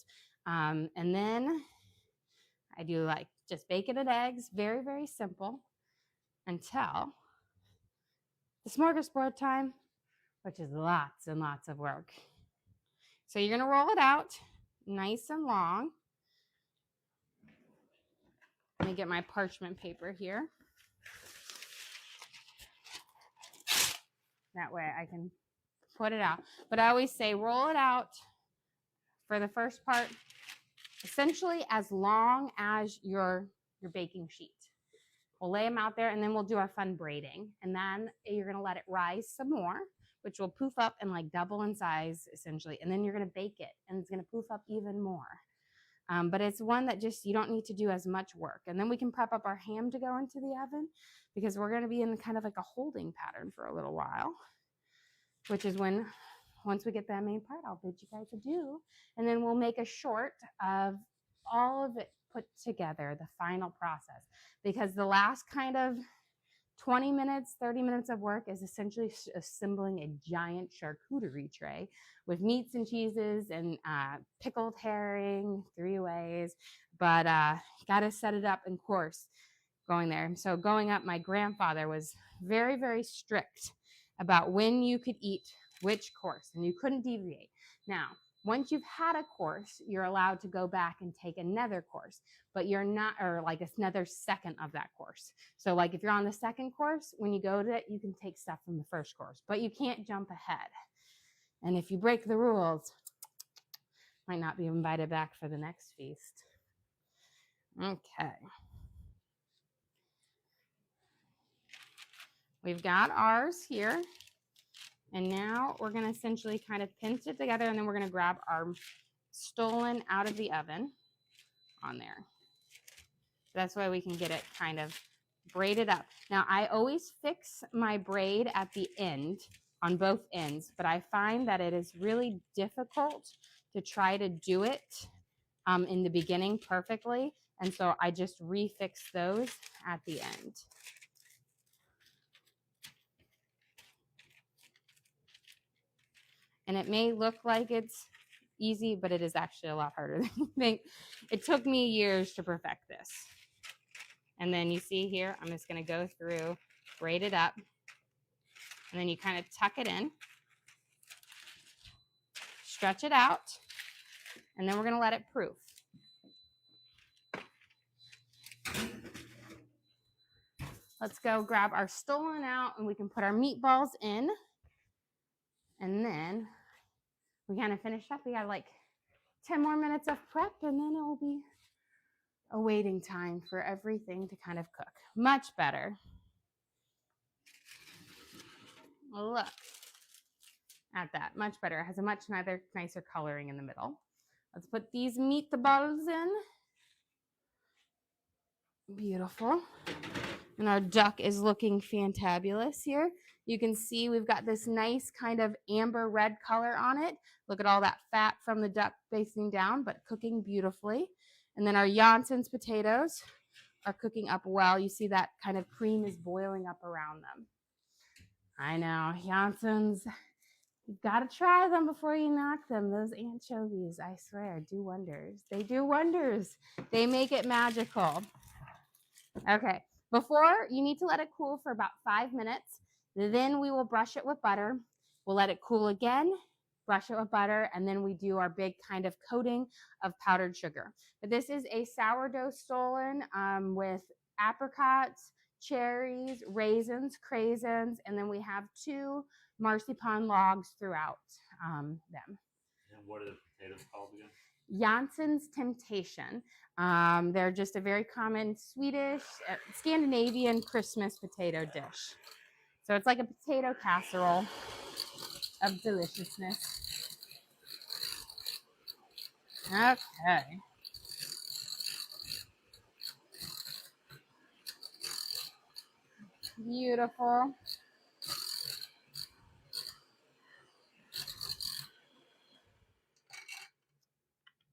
And then I do like just bacon and eggs, very, very simple, until the smorgasbord time, which is lots and lots of work. So you're going to roll it out nice and long. Let me get my parchment paper here. That way I can put it out. But I always say roll it out for the first part, essentially as long as your baking sheet. We'll lay them out there, and then we'll do our fun braiding. And then you're going to let it rise some more, which will poof up and like double in size, essentially. And then you're going to bake it, and it's going to poof up even more. But it's one that just, you don't need to do as much work. And then we can prep up our ham to go into the oven, because we're going to be in kind of like a holding pattern for a little while, which is when, once we get that main part, I'll bid you guys adieu. And then we'll make a short of all of it put together, the final process, because the last kind of 20 minutes, 30 minutes of work is essentially assembling a giant charcuterie tray with meats and cheeses and pickled herring, 3 ways. But got to set it up, in course, going there. So going up, my grandfather was very, very strict about when you could eat which course, and you couldn't deviate. Now, once you've had a course, you're allowed to go back and take another course, but you're not, or like another second of that course. So like if you're on the second course, when you go to it, you can take stuff from the first course, but you can't jump ahead. And if you break the rules, might not be invited back for the next feast. Okay. We've got ours here. And now we're going to essentially kind of pinch it together, and then we're going to grab our stollen out of the oven on there. That's why we can get it kind of braided up. Now, I always fix my braid at the end on both ends, but I find that it is really difficult to try to do it in the beginning perfectly. And so I just refix those at the end. And it may look like it's easy, but it is actually a lot harder than you think. It took me years to perfect this. And then you see here, I'm just going to go through, braid it up, and then you kind of tuck it in, stretch it out, and then we're going to let it proof. let's go grab our stollen out and we can put our meatballs in. And then we kind of finish up. We got like 10 more minutes of prep and then it will be a waiting time for everything to kind of cook. Much better. Look at that. Much better. It has a much nicer coloring in the middle. Let's put these meatballs in. Beautiful. And our duck is looking fantabulous here. You can see we've got this nice kind of amber red color on it. Look at all that fat from the duck basting down, but cooking beautifully. And then our Janssen's potatoes are cooking up well. You see that kind of cream is boiling up around them. I know, Janssen's, you've got to try them before you knock them. Those anchovies, I swear, do wonders. They do wonders. They make it magical. Okay, before, you need to let it cool for about 5 minutes. Then we will brush it with butter. We'll let it cool again, brush it with butter, and then we do our big kind of coating of powdered sugar. But this is a sourdough stollen with apricots, cherries, raisins, craisins, and then we have 2 marzipan logs throughout them. And what are the potatoes called again? Janssen's Temptation. They're just a very common Swedish, Scandinavian Christmas potato dish. So it's like a potato casserole of deliciousness. Okay. Beautiful.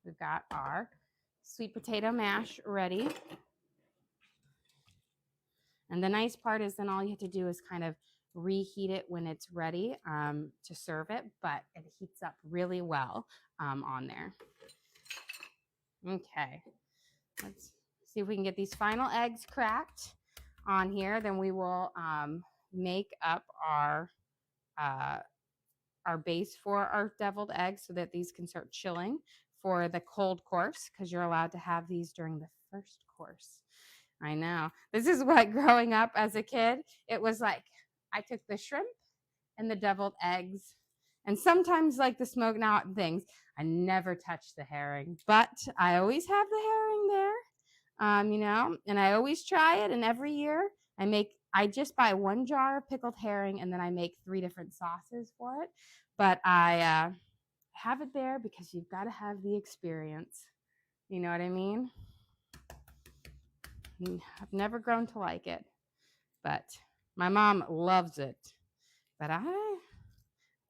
We've got our sweet potato mash ready. And the nice part is then all you have to do is kind of reheat it when it's ready to serve it, but it heats up really well on there. Okay, let's see if we can get these final eggs cracked on here. Then we will make up our base for our deviled eggs so that these can start chilling for the cold course, because you're allowed to have these during the first course. I know. This is what growing up as a kid, it was like I took the shrimp and the deviled eggs and sometimes like the smoked out things. I never touched the herring, but I always have the herring there, you know, and I always try it. And every year I just buy 1 jar of pickled herring and then I make 3 different sauces for it. But I have it there because you've got to have the experience. You know what I mean? I've never grown to like it, but my mom loves it. But I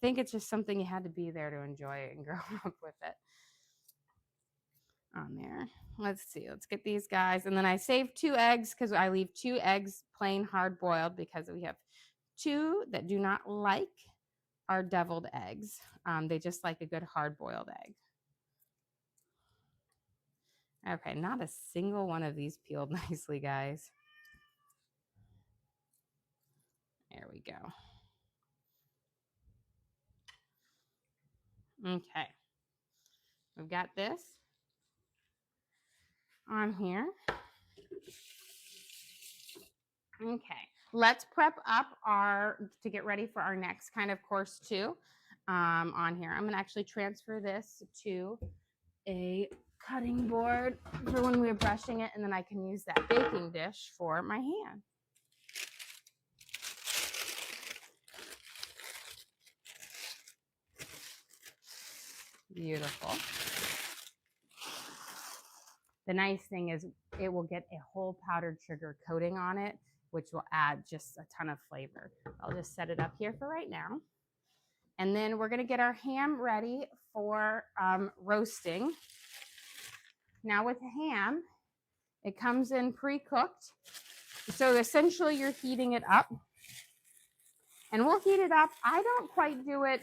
think it's just something you had to be there to enjoy it and grow up with it on there. Let's see. Let's get these guys. And then I saved 2 eggs because I leave 2 eggs plain hard boiled because we have 2 that do not like our deviled eggs. They just like a good hard boiled egg. Okay, not a single one of these peeled nicely, guys. There we go. Okay. We've got this on here. Okay. Let's prep up to get ready for our next kind of course 2 on here. I'm going to actually transfer this to a cutting board for when we're brushing it, and then I can use that baking dish for my hand. Beautiful. The nice thing is it will get a whole powdered sugar coating on it, which will add just a ton of flavor. I'll just set it up here for right now. And then we're going to get our ham ready for roasting. Now with the ham, it comes in pre-cooked. So essentially you're heating it up. And we'll heat it up. I don't quite do it.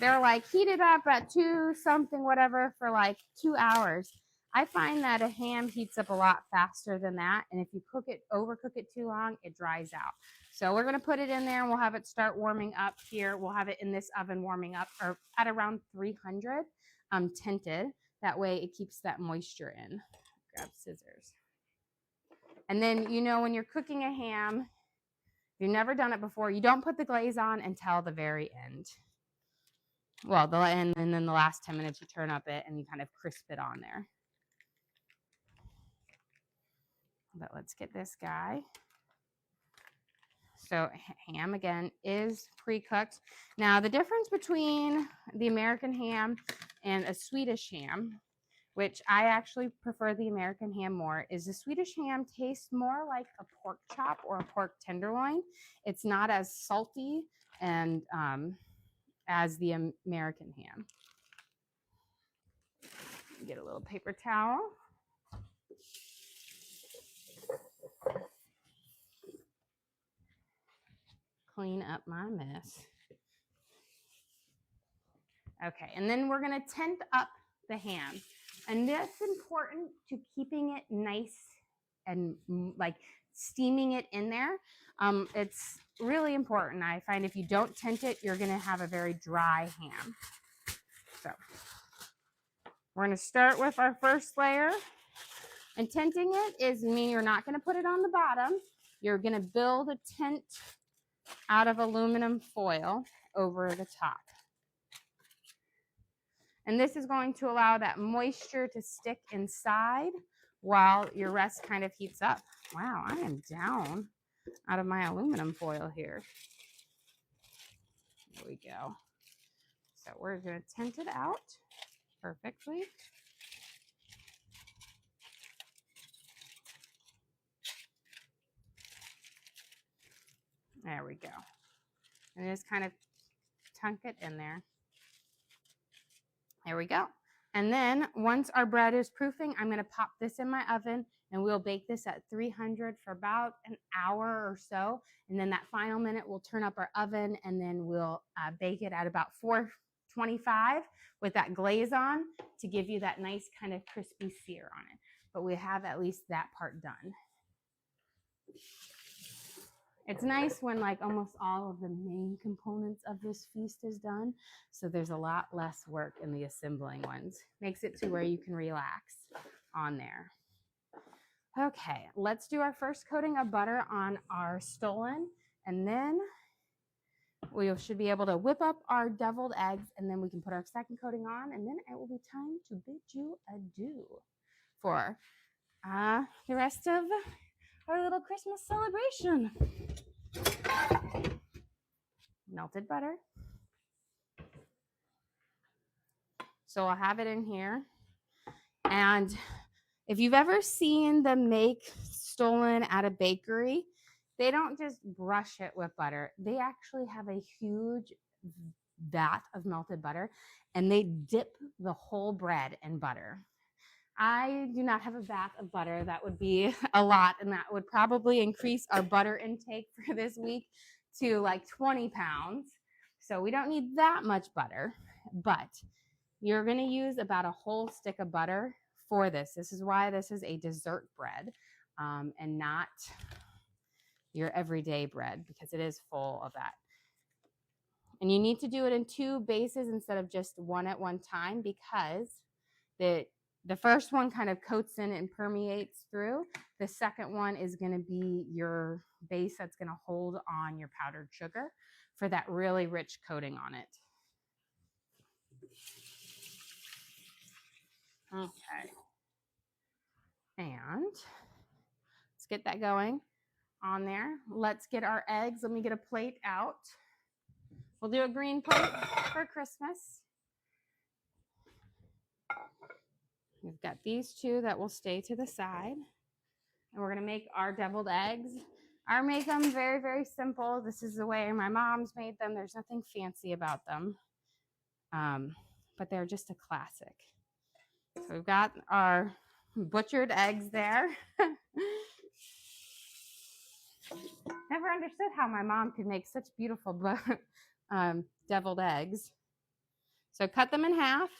They're like heat it up at 2 something whatever for like 2 hours. I find that a ham heats up a lot faster than that. And if you overcook it too long, it dries out. So we're going to put it in there and we'll have it start warming up here. We'll have it in this oven warming up or at around 300 tinted. That way it keeps that moisture in. Grab scissors. And then, you know, when you're cooking a ham, you've never done it before, you don't put the glaze on until the very end. Well, the end, and then the last 10 minutes you turn up it and you kind of crisp it on there. But let's get this guy. So ham, again, is pre-cooked. Now, the difference between the American ham and a Swedish ham, which I actually prefer the American ham more, is the Swedish ham tastes more like a pork chop or a pork tenderloin. It's not as salty and as the American ham. Get a little paper towel. Clean up my mess. Okay, and then we're gonna tent up the ham. And that's important to keeping it nice and like steaming it in there. It's really important. I find if you don't tent it, you're gonna have a very dry ham. So we're gonna start with our first layer. And tenting it is mean you're not gonna put it on the bottom. You're gonna build a tent out of aluminum foil over the top. And this is going to allow that moisture to stick inside while your rest kind of heats up. Wow, I am down out of my aluminum foil here. There we go. So we're going to tent it out perfectly. There we go. And just kind of tunk it in there. There we go. And then once our bread is proofing, I'm going to pop this in my oven and we'll bake this at 300 for about an hour or so. And then that final minute, we'll turn up our oven and then we'll bake it at about 425 with that glaze on to give you that nice kind of crispy sear on it. But we have at least that part done. It's nice when like almost all of the main components of this feast is done. So there's a lot less work in the assembling ones. Makes it to where you can relax on there. Okay, let's do our first coating of butter on our stollen. And then we should be able to whip up our deviled eggs and then we can put our second coating on. And then it will be time to bid you adieu for the rest of our little Christmas celebration. Melted butter. So I'll have it in here. And if you've ever seen them make stollen at a bakery, they don't just brush it with butter. They actually have a huge vat of melted butter and they dip the whole bread in butter. I do not have a vat of butter. That would be a lot, and that would probably increase our butter intake for this week to like 20 pounds. So we don't need that much butter, but you're going to use about a whole stick of butter for this. This is why this is a dessert bread and not your everyday bread, because it is full of that. And you need to do it in 2 bases instead of just one at one time, because the first one kind of coats in and permeates through. The second one is going to be your base that's going to hold on your powdered sugar for that really rich coating on it. Okay. And let's get that going on there. Let's get our eggs. Let me get a plate out. We'll do a green plate for Christmas. We've got these 2 that will stay to the side. And we're going to make our deviled eggs. I make them very, very simple. This is the way my mom's made them. There's nothing fancy about them. But they're just a classic. So we've got our butchered eggs there. Never understood how my mom could make such beautiful deviled eggs. So cut them in half.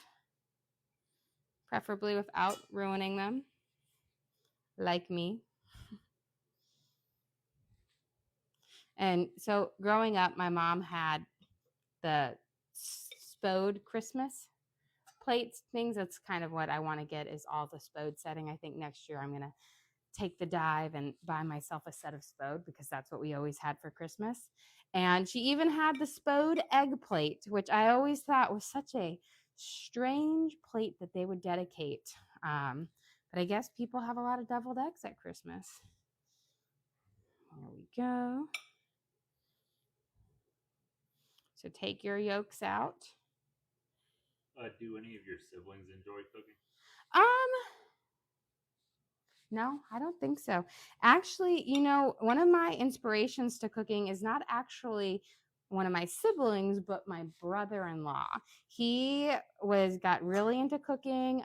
Preferably without ruining them, like me. And so growing up, my mom had the spode Christmas plates things. That's kind of what I want to get, is all the spode setting. I think next year I'm going to take the dive and buy myself a set of spode because that's what we always had for Christmas. And she even had the spode egg plate, which I always thought was such a strange plate that they would dedicate. But I guess people have a lot of deviled eggs at Christmas. There we go. So take your yolks out. Do any of your siblings enjoy cooking? Um, No, I don't think so. Actually, one of my inspirations to cooking is not actually one of my siblings, but my brother-in-law. He got really into cooking.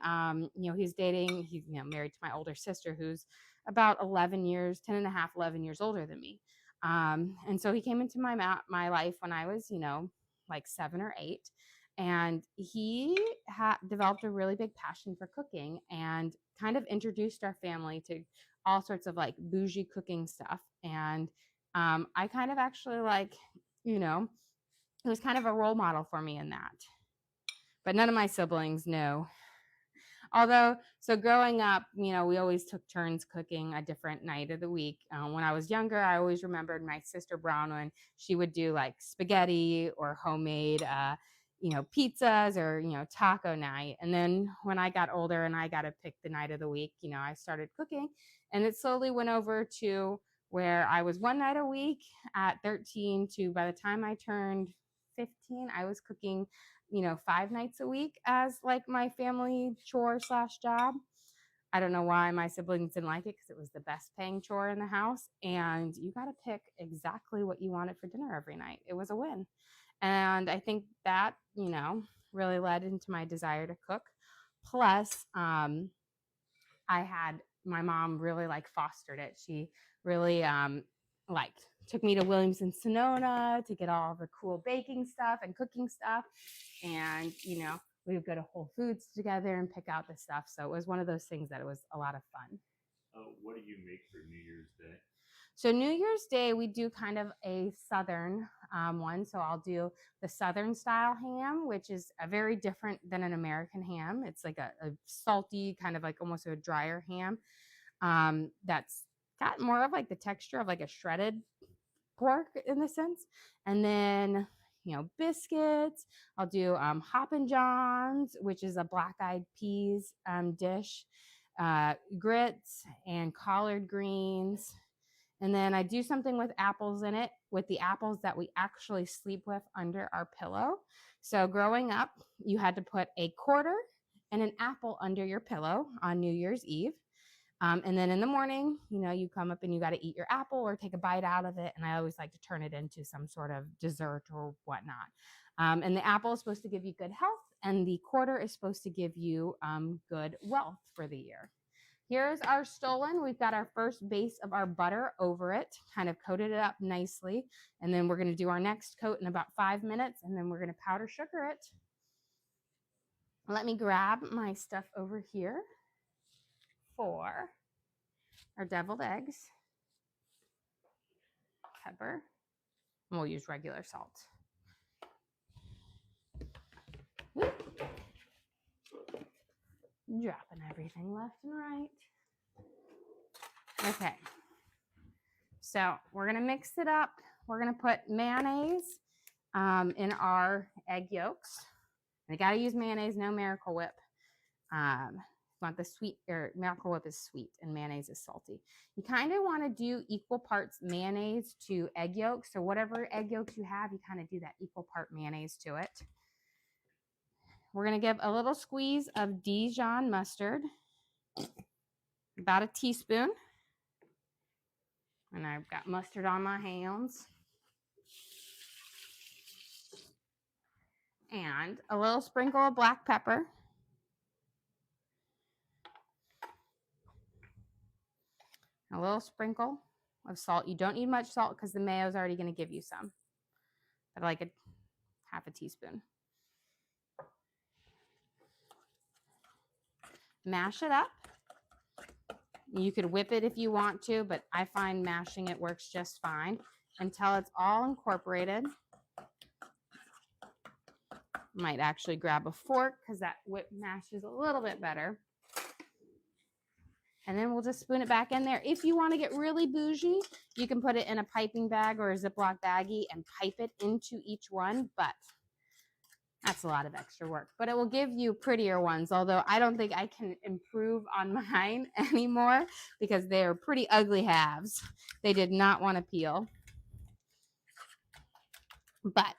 He's married to my older sister, who's about 11 years, 10 and a half, 11 years older than me. And so he came into my life when I was, like 7 or 8. And he developed a really big passion for cooking and kind of introduced our family to all sorts of like bougie cooking stuff. And I kind of actually it was kind of a role model for me in that. But none of my siblings know. Although, so growing up, we always took turns cooking a different night of the week. When I was younger, I always remembered my sister Bronwyn. She would do like spaghetti or homemade, pizzas or, taco night. And then when I got older and I got to pick the night of the week, I started cooking. And it slowly went over to where I was one night a week at 13 to by the time I turned 15, I was cooking 5 nights a week as like my family chore / job. I don't know why my siblings didn't like it because it was the best paying chore in the house. And you got to pick exactly what you wanted for dinner every night. It was a win. And I think that, really led into my desire to cook. Plus, my mom really like fostered it. She really like took me to Williams-Sonoma to get all the cool baking stuff and cooking stuff. And, we would go to Whole Foods together and pick out the stuff. So it was one of those things that it was a lot of fun. What do you make for New Year's Day? So New Year's Day, we do kind of a Southern one. So I'll do the Southern style ham, which is a very different than an American ham. It's like a salty, kind of like almost a drier ham that's got more of like the texture of like a shredded pork in the sense. And then, biscuits. I'll do Hoppin' Johns, which is a black-eyed peas dish, grits and collard greens. And then I do something with apples in it, with the apples that we actually sleep with under our pillow. So growing up, you had to put a quarter and an apple under your pillow on New Year's Eve. And then in the morning, you come up and you got to eat your apple or take a bite out of it. And I always like to turn it into some sort of dessert or whatnot. And the apple is supposed to give you good health, and the quarter is supposed to give you good wealth for the year. Here's our stollen. We've got our first base of our butter over it, kind of coated it up nicely. And then we're going to do our next coat in about 5 minutes, and then we're going to powder sugar it. Let me grab my stuff over here for our deviled eggs, pepper, and we'll use regular salt. Dropping everything left and right. Okay, so we're gonna mix it up. We're gonna put mayonnaise in our egg yolks. And you gotta use mayonnaise, no Miracle Whip. You want the sweet, or Miracle Whip is sweet and mayonnaise is salty. You kind of want to do equal parts mayonnaise to egg yolks. So whatever egg yolks you have, you kind of do that equal part mayonnaise to it. We're going to give a little squeeze of Dijon mustard, about a teaspoon. And I've got mustard on my hands. And a little sprinkle of black pepper. A little sprinkle of salt. You don't need much salt because the mayo is already going to give you some. But like a half a teaspoon. Mash it up. You could whip it if you want to, but I find mashing it works just fine until it's all incorporated. Might actually grab a fork because that whip mashes a little bit better. And then we'll just spoon it back in there. If you want to get really bougie, you can put it in a piping bag or a Ziploc baggie and pipe it into each one, but that's a lot of extra work. But it will give you prettier ones, although I don't think I can improve on mine anymore because they are pretty ugly halves. They did not want to peel. But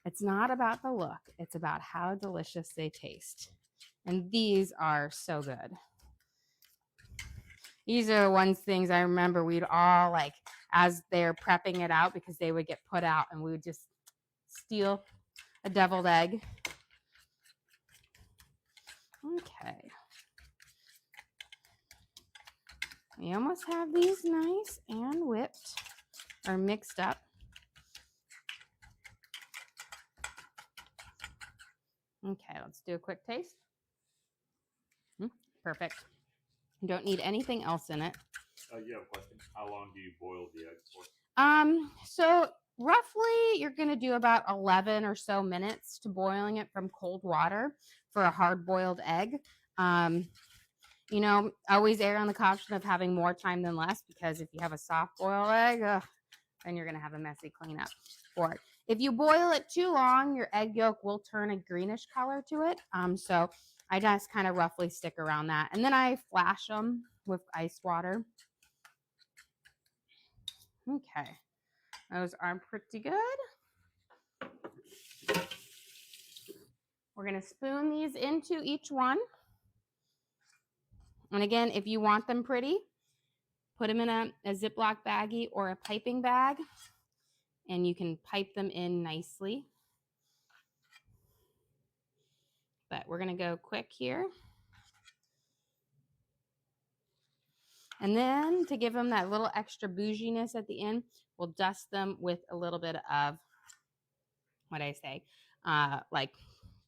it's not about the look. It's about how delicious they taste. And these are so good. These are one things I remember we'd all like as they're prepping it out because they would get put out and we would just steal a deviled egg. Okay. We almost have these nice and whipped or mixed up. Okay, let's do a quick taste. Perfect. You don't need anything else in it. You have a question. How long do you boil the egg for? So roughly you're going to do about 11 or so minutes to boiling it from cold water for a hard-boiled egg. You know, always err on the caution of having more time than less because if you have a soft-boiled egg, then you're going to have a messy cleanup for it. If you boil it too long, your egg yolk will turn a greenish color to it. So I just kind of roughly stick around that. And then I flash them with ice water. Okay, those are pretty good. We're going to spoon these into each one. And again, if you want them pretty, put them in a Ziploc baggie or a piping bag, and you can pipe them in nicely. But we're going to go quick here. And then to give them that little extra bouginess at the end, we'll dust them with a little bit of, like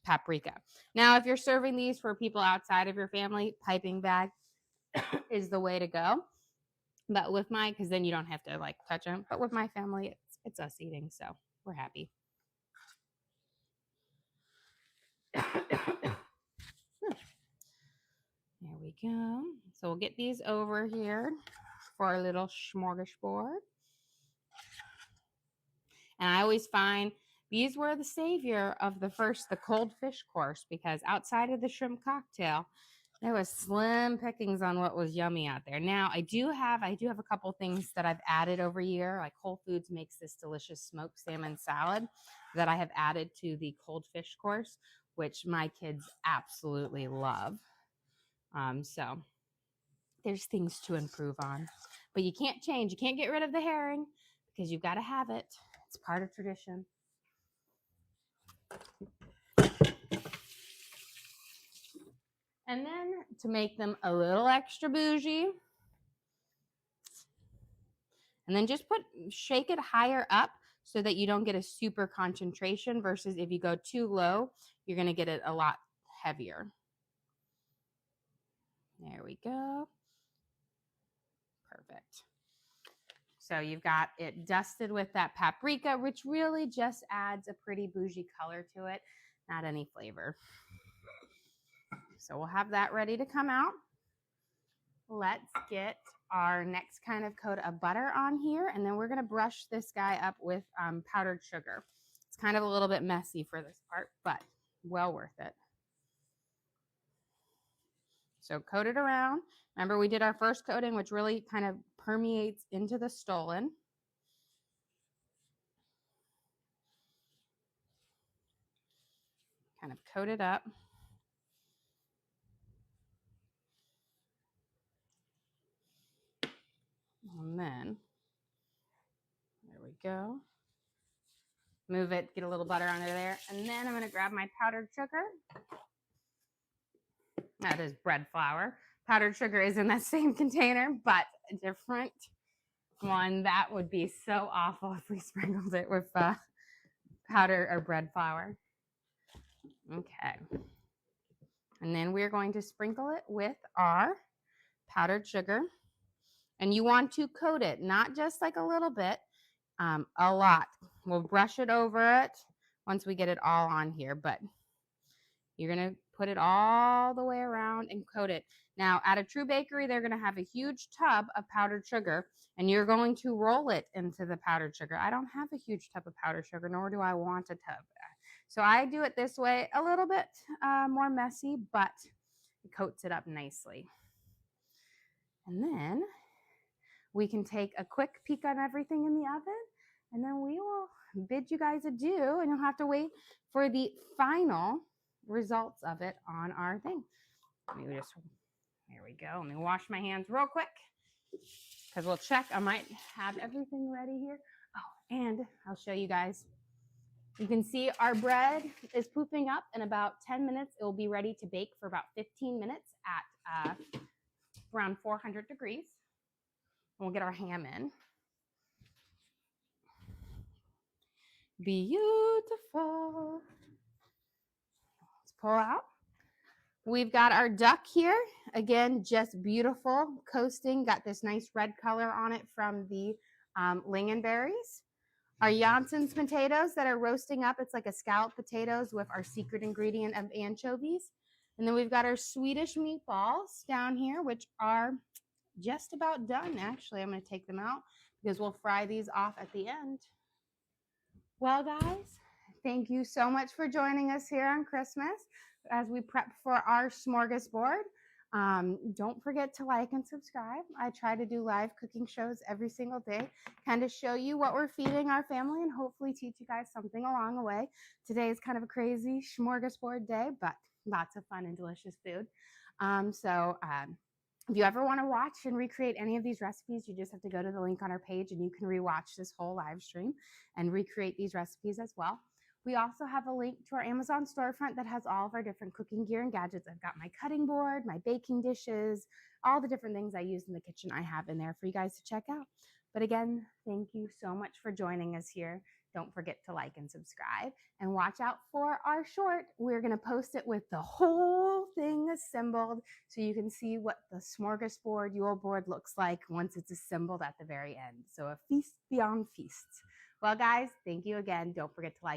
paprika. Now, if you're serving these for people outside of your family, piping bag is the way to go. But with mine, because then you don't have to like touch them. But with my family, it's us eating, so we're happy. There we go. So we'll get these over here for our little smorgasbord. And I always find these were the savior of the cold fish course, because outside of the shrimp cocktail, there was slim pickings on what was yummy out there. Now I do have a couple things that I've added over year. Like Whole Foods makes this delicious smoked salmon salad that I have added to the cold fish course, which my kids absolutely love. So there's things to improve on, but you can't change. You can't get rid of the herring because you've got to have it. It's part of tradition. And then to make them a little extra bougie, and then just shake it higher up so that you don't get a super concentration versus if you go too low, you're going to get it a lot heavier. There we go. Perfect. So you've got it dusted with that paprika, which really just adds a pretty bougie color to it, not any flavor. So we'll have that ready to come out. Let's get our next kind of coat of butter on here, and then we're going to brush this guy up with powdered sugar. It's kind of a little bit messy for this part, but well worth it. So coat it around. Remember, we did our first coating, which really kind of permeates into the stollen. Kind of coat it up. And then, there we go. Move it, get a little butter under there. And then I'm going to grab my powdered sugar. That is bread flour. Powdered sugar is in that same container, but a different one. That would be so awful if we sprinkled it with powder or bread flour. Okay. And then we're going to sprinkle it with our powdered sugar. And you want to coat it, not just like a little bit, a lot. We'll brush it over it once we get it all on here, but you're going to put it all the way around and coat it. Now, at a true bakery, they're going to have a huge tub of powdered sugar, and you're going to roll it into the powdered sugar. I don't have a huge tub of powdered sugar, nor do I want a tub. So I do it this way, a little bit more messy, but it coats it up nicely. And then we can take a quick peek on everything in the oven, and then we will bid you guys adieu, and you'll have to wait for the final results of it on our thing. Here we go. Let me wash my hands real quick because we'll check. I might have everything ready here. Oh, and I'll show you guys. You can see our bread is pooping up. In about 10 minutes, it will be ready to bake for about 15 minutes at around 400 degrees. We'll get our ham in. Beautiful. Let's pull out. We've got our duck here. Again, just beautiful, coasting. Got this nice red color on it from the lingonberries. Our Janssen's potatoes that are roasting up. It's like a scalloped potatoes with our secret ingredient of anchovies. And then we've got our Swedish meatballs down here, which are just about done. Actually, I'm going to take them out because we'll fry these off at the end. Well, guys, thank you so much for joining us here on Christmas as we prep for our smorgasbord. Don't forget to like and subscribe. I try to do live cooking shows every single day, kind of show you what we're feeding our family and hopefully teach you guys something along the way. Today is kind of a crazy smorgasbord day, but lots of fun and delicious food. If you ever want to watch and recreate any of these recipes, you just have to go to the link on our page and you can rewatch this whole live stream and recreate these recipes as well. We also have a link to our Amazon storefront that has all of our different cooking gear and gadgets. I've got my cutting board, my baking dishes, all the different things I use in the kitchen I have in there for you guys to check out. But again, thank you so much for joining us here. Don't forget to like and subscribe and watch out for our short. We're going to post it with the whole thing assembled so you can see what the smorgasbord, Yule board looks like once it's assembled at the very end. So a feast beyond feasts. Well, guys, thank you again. Don't forget to like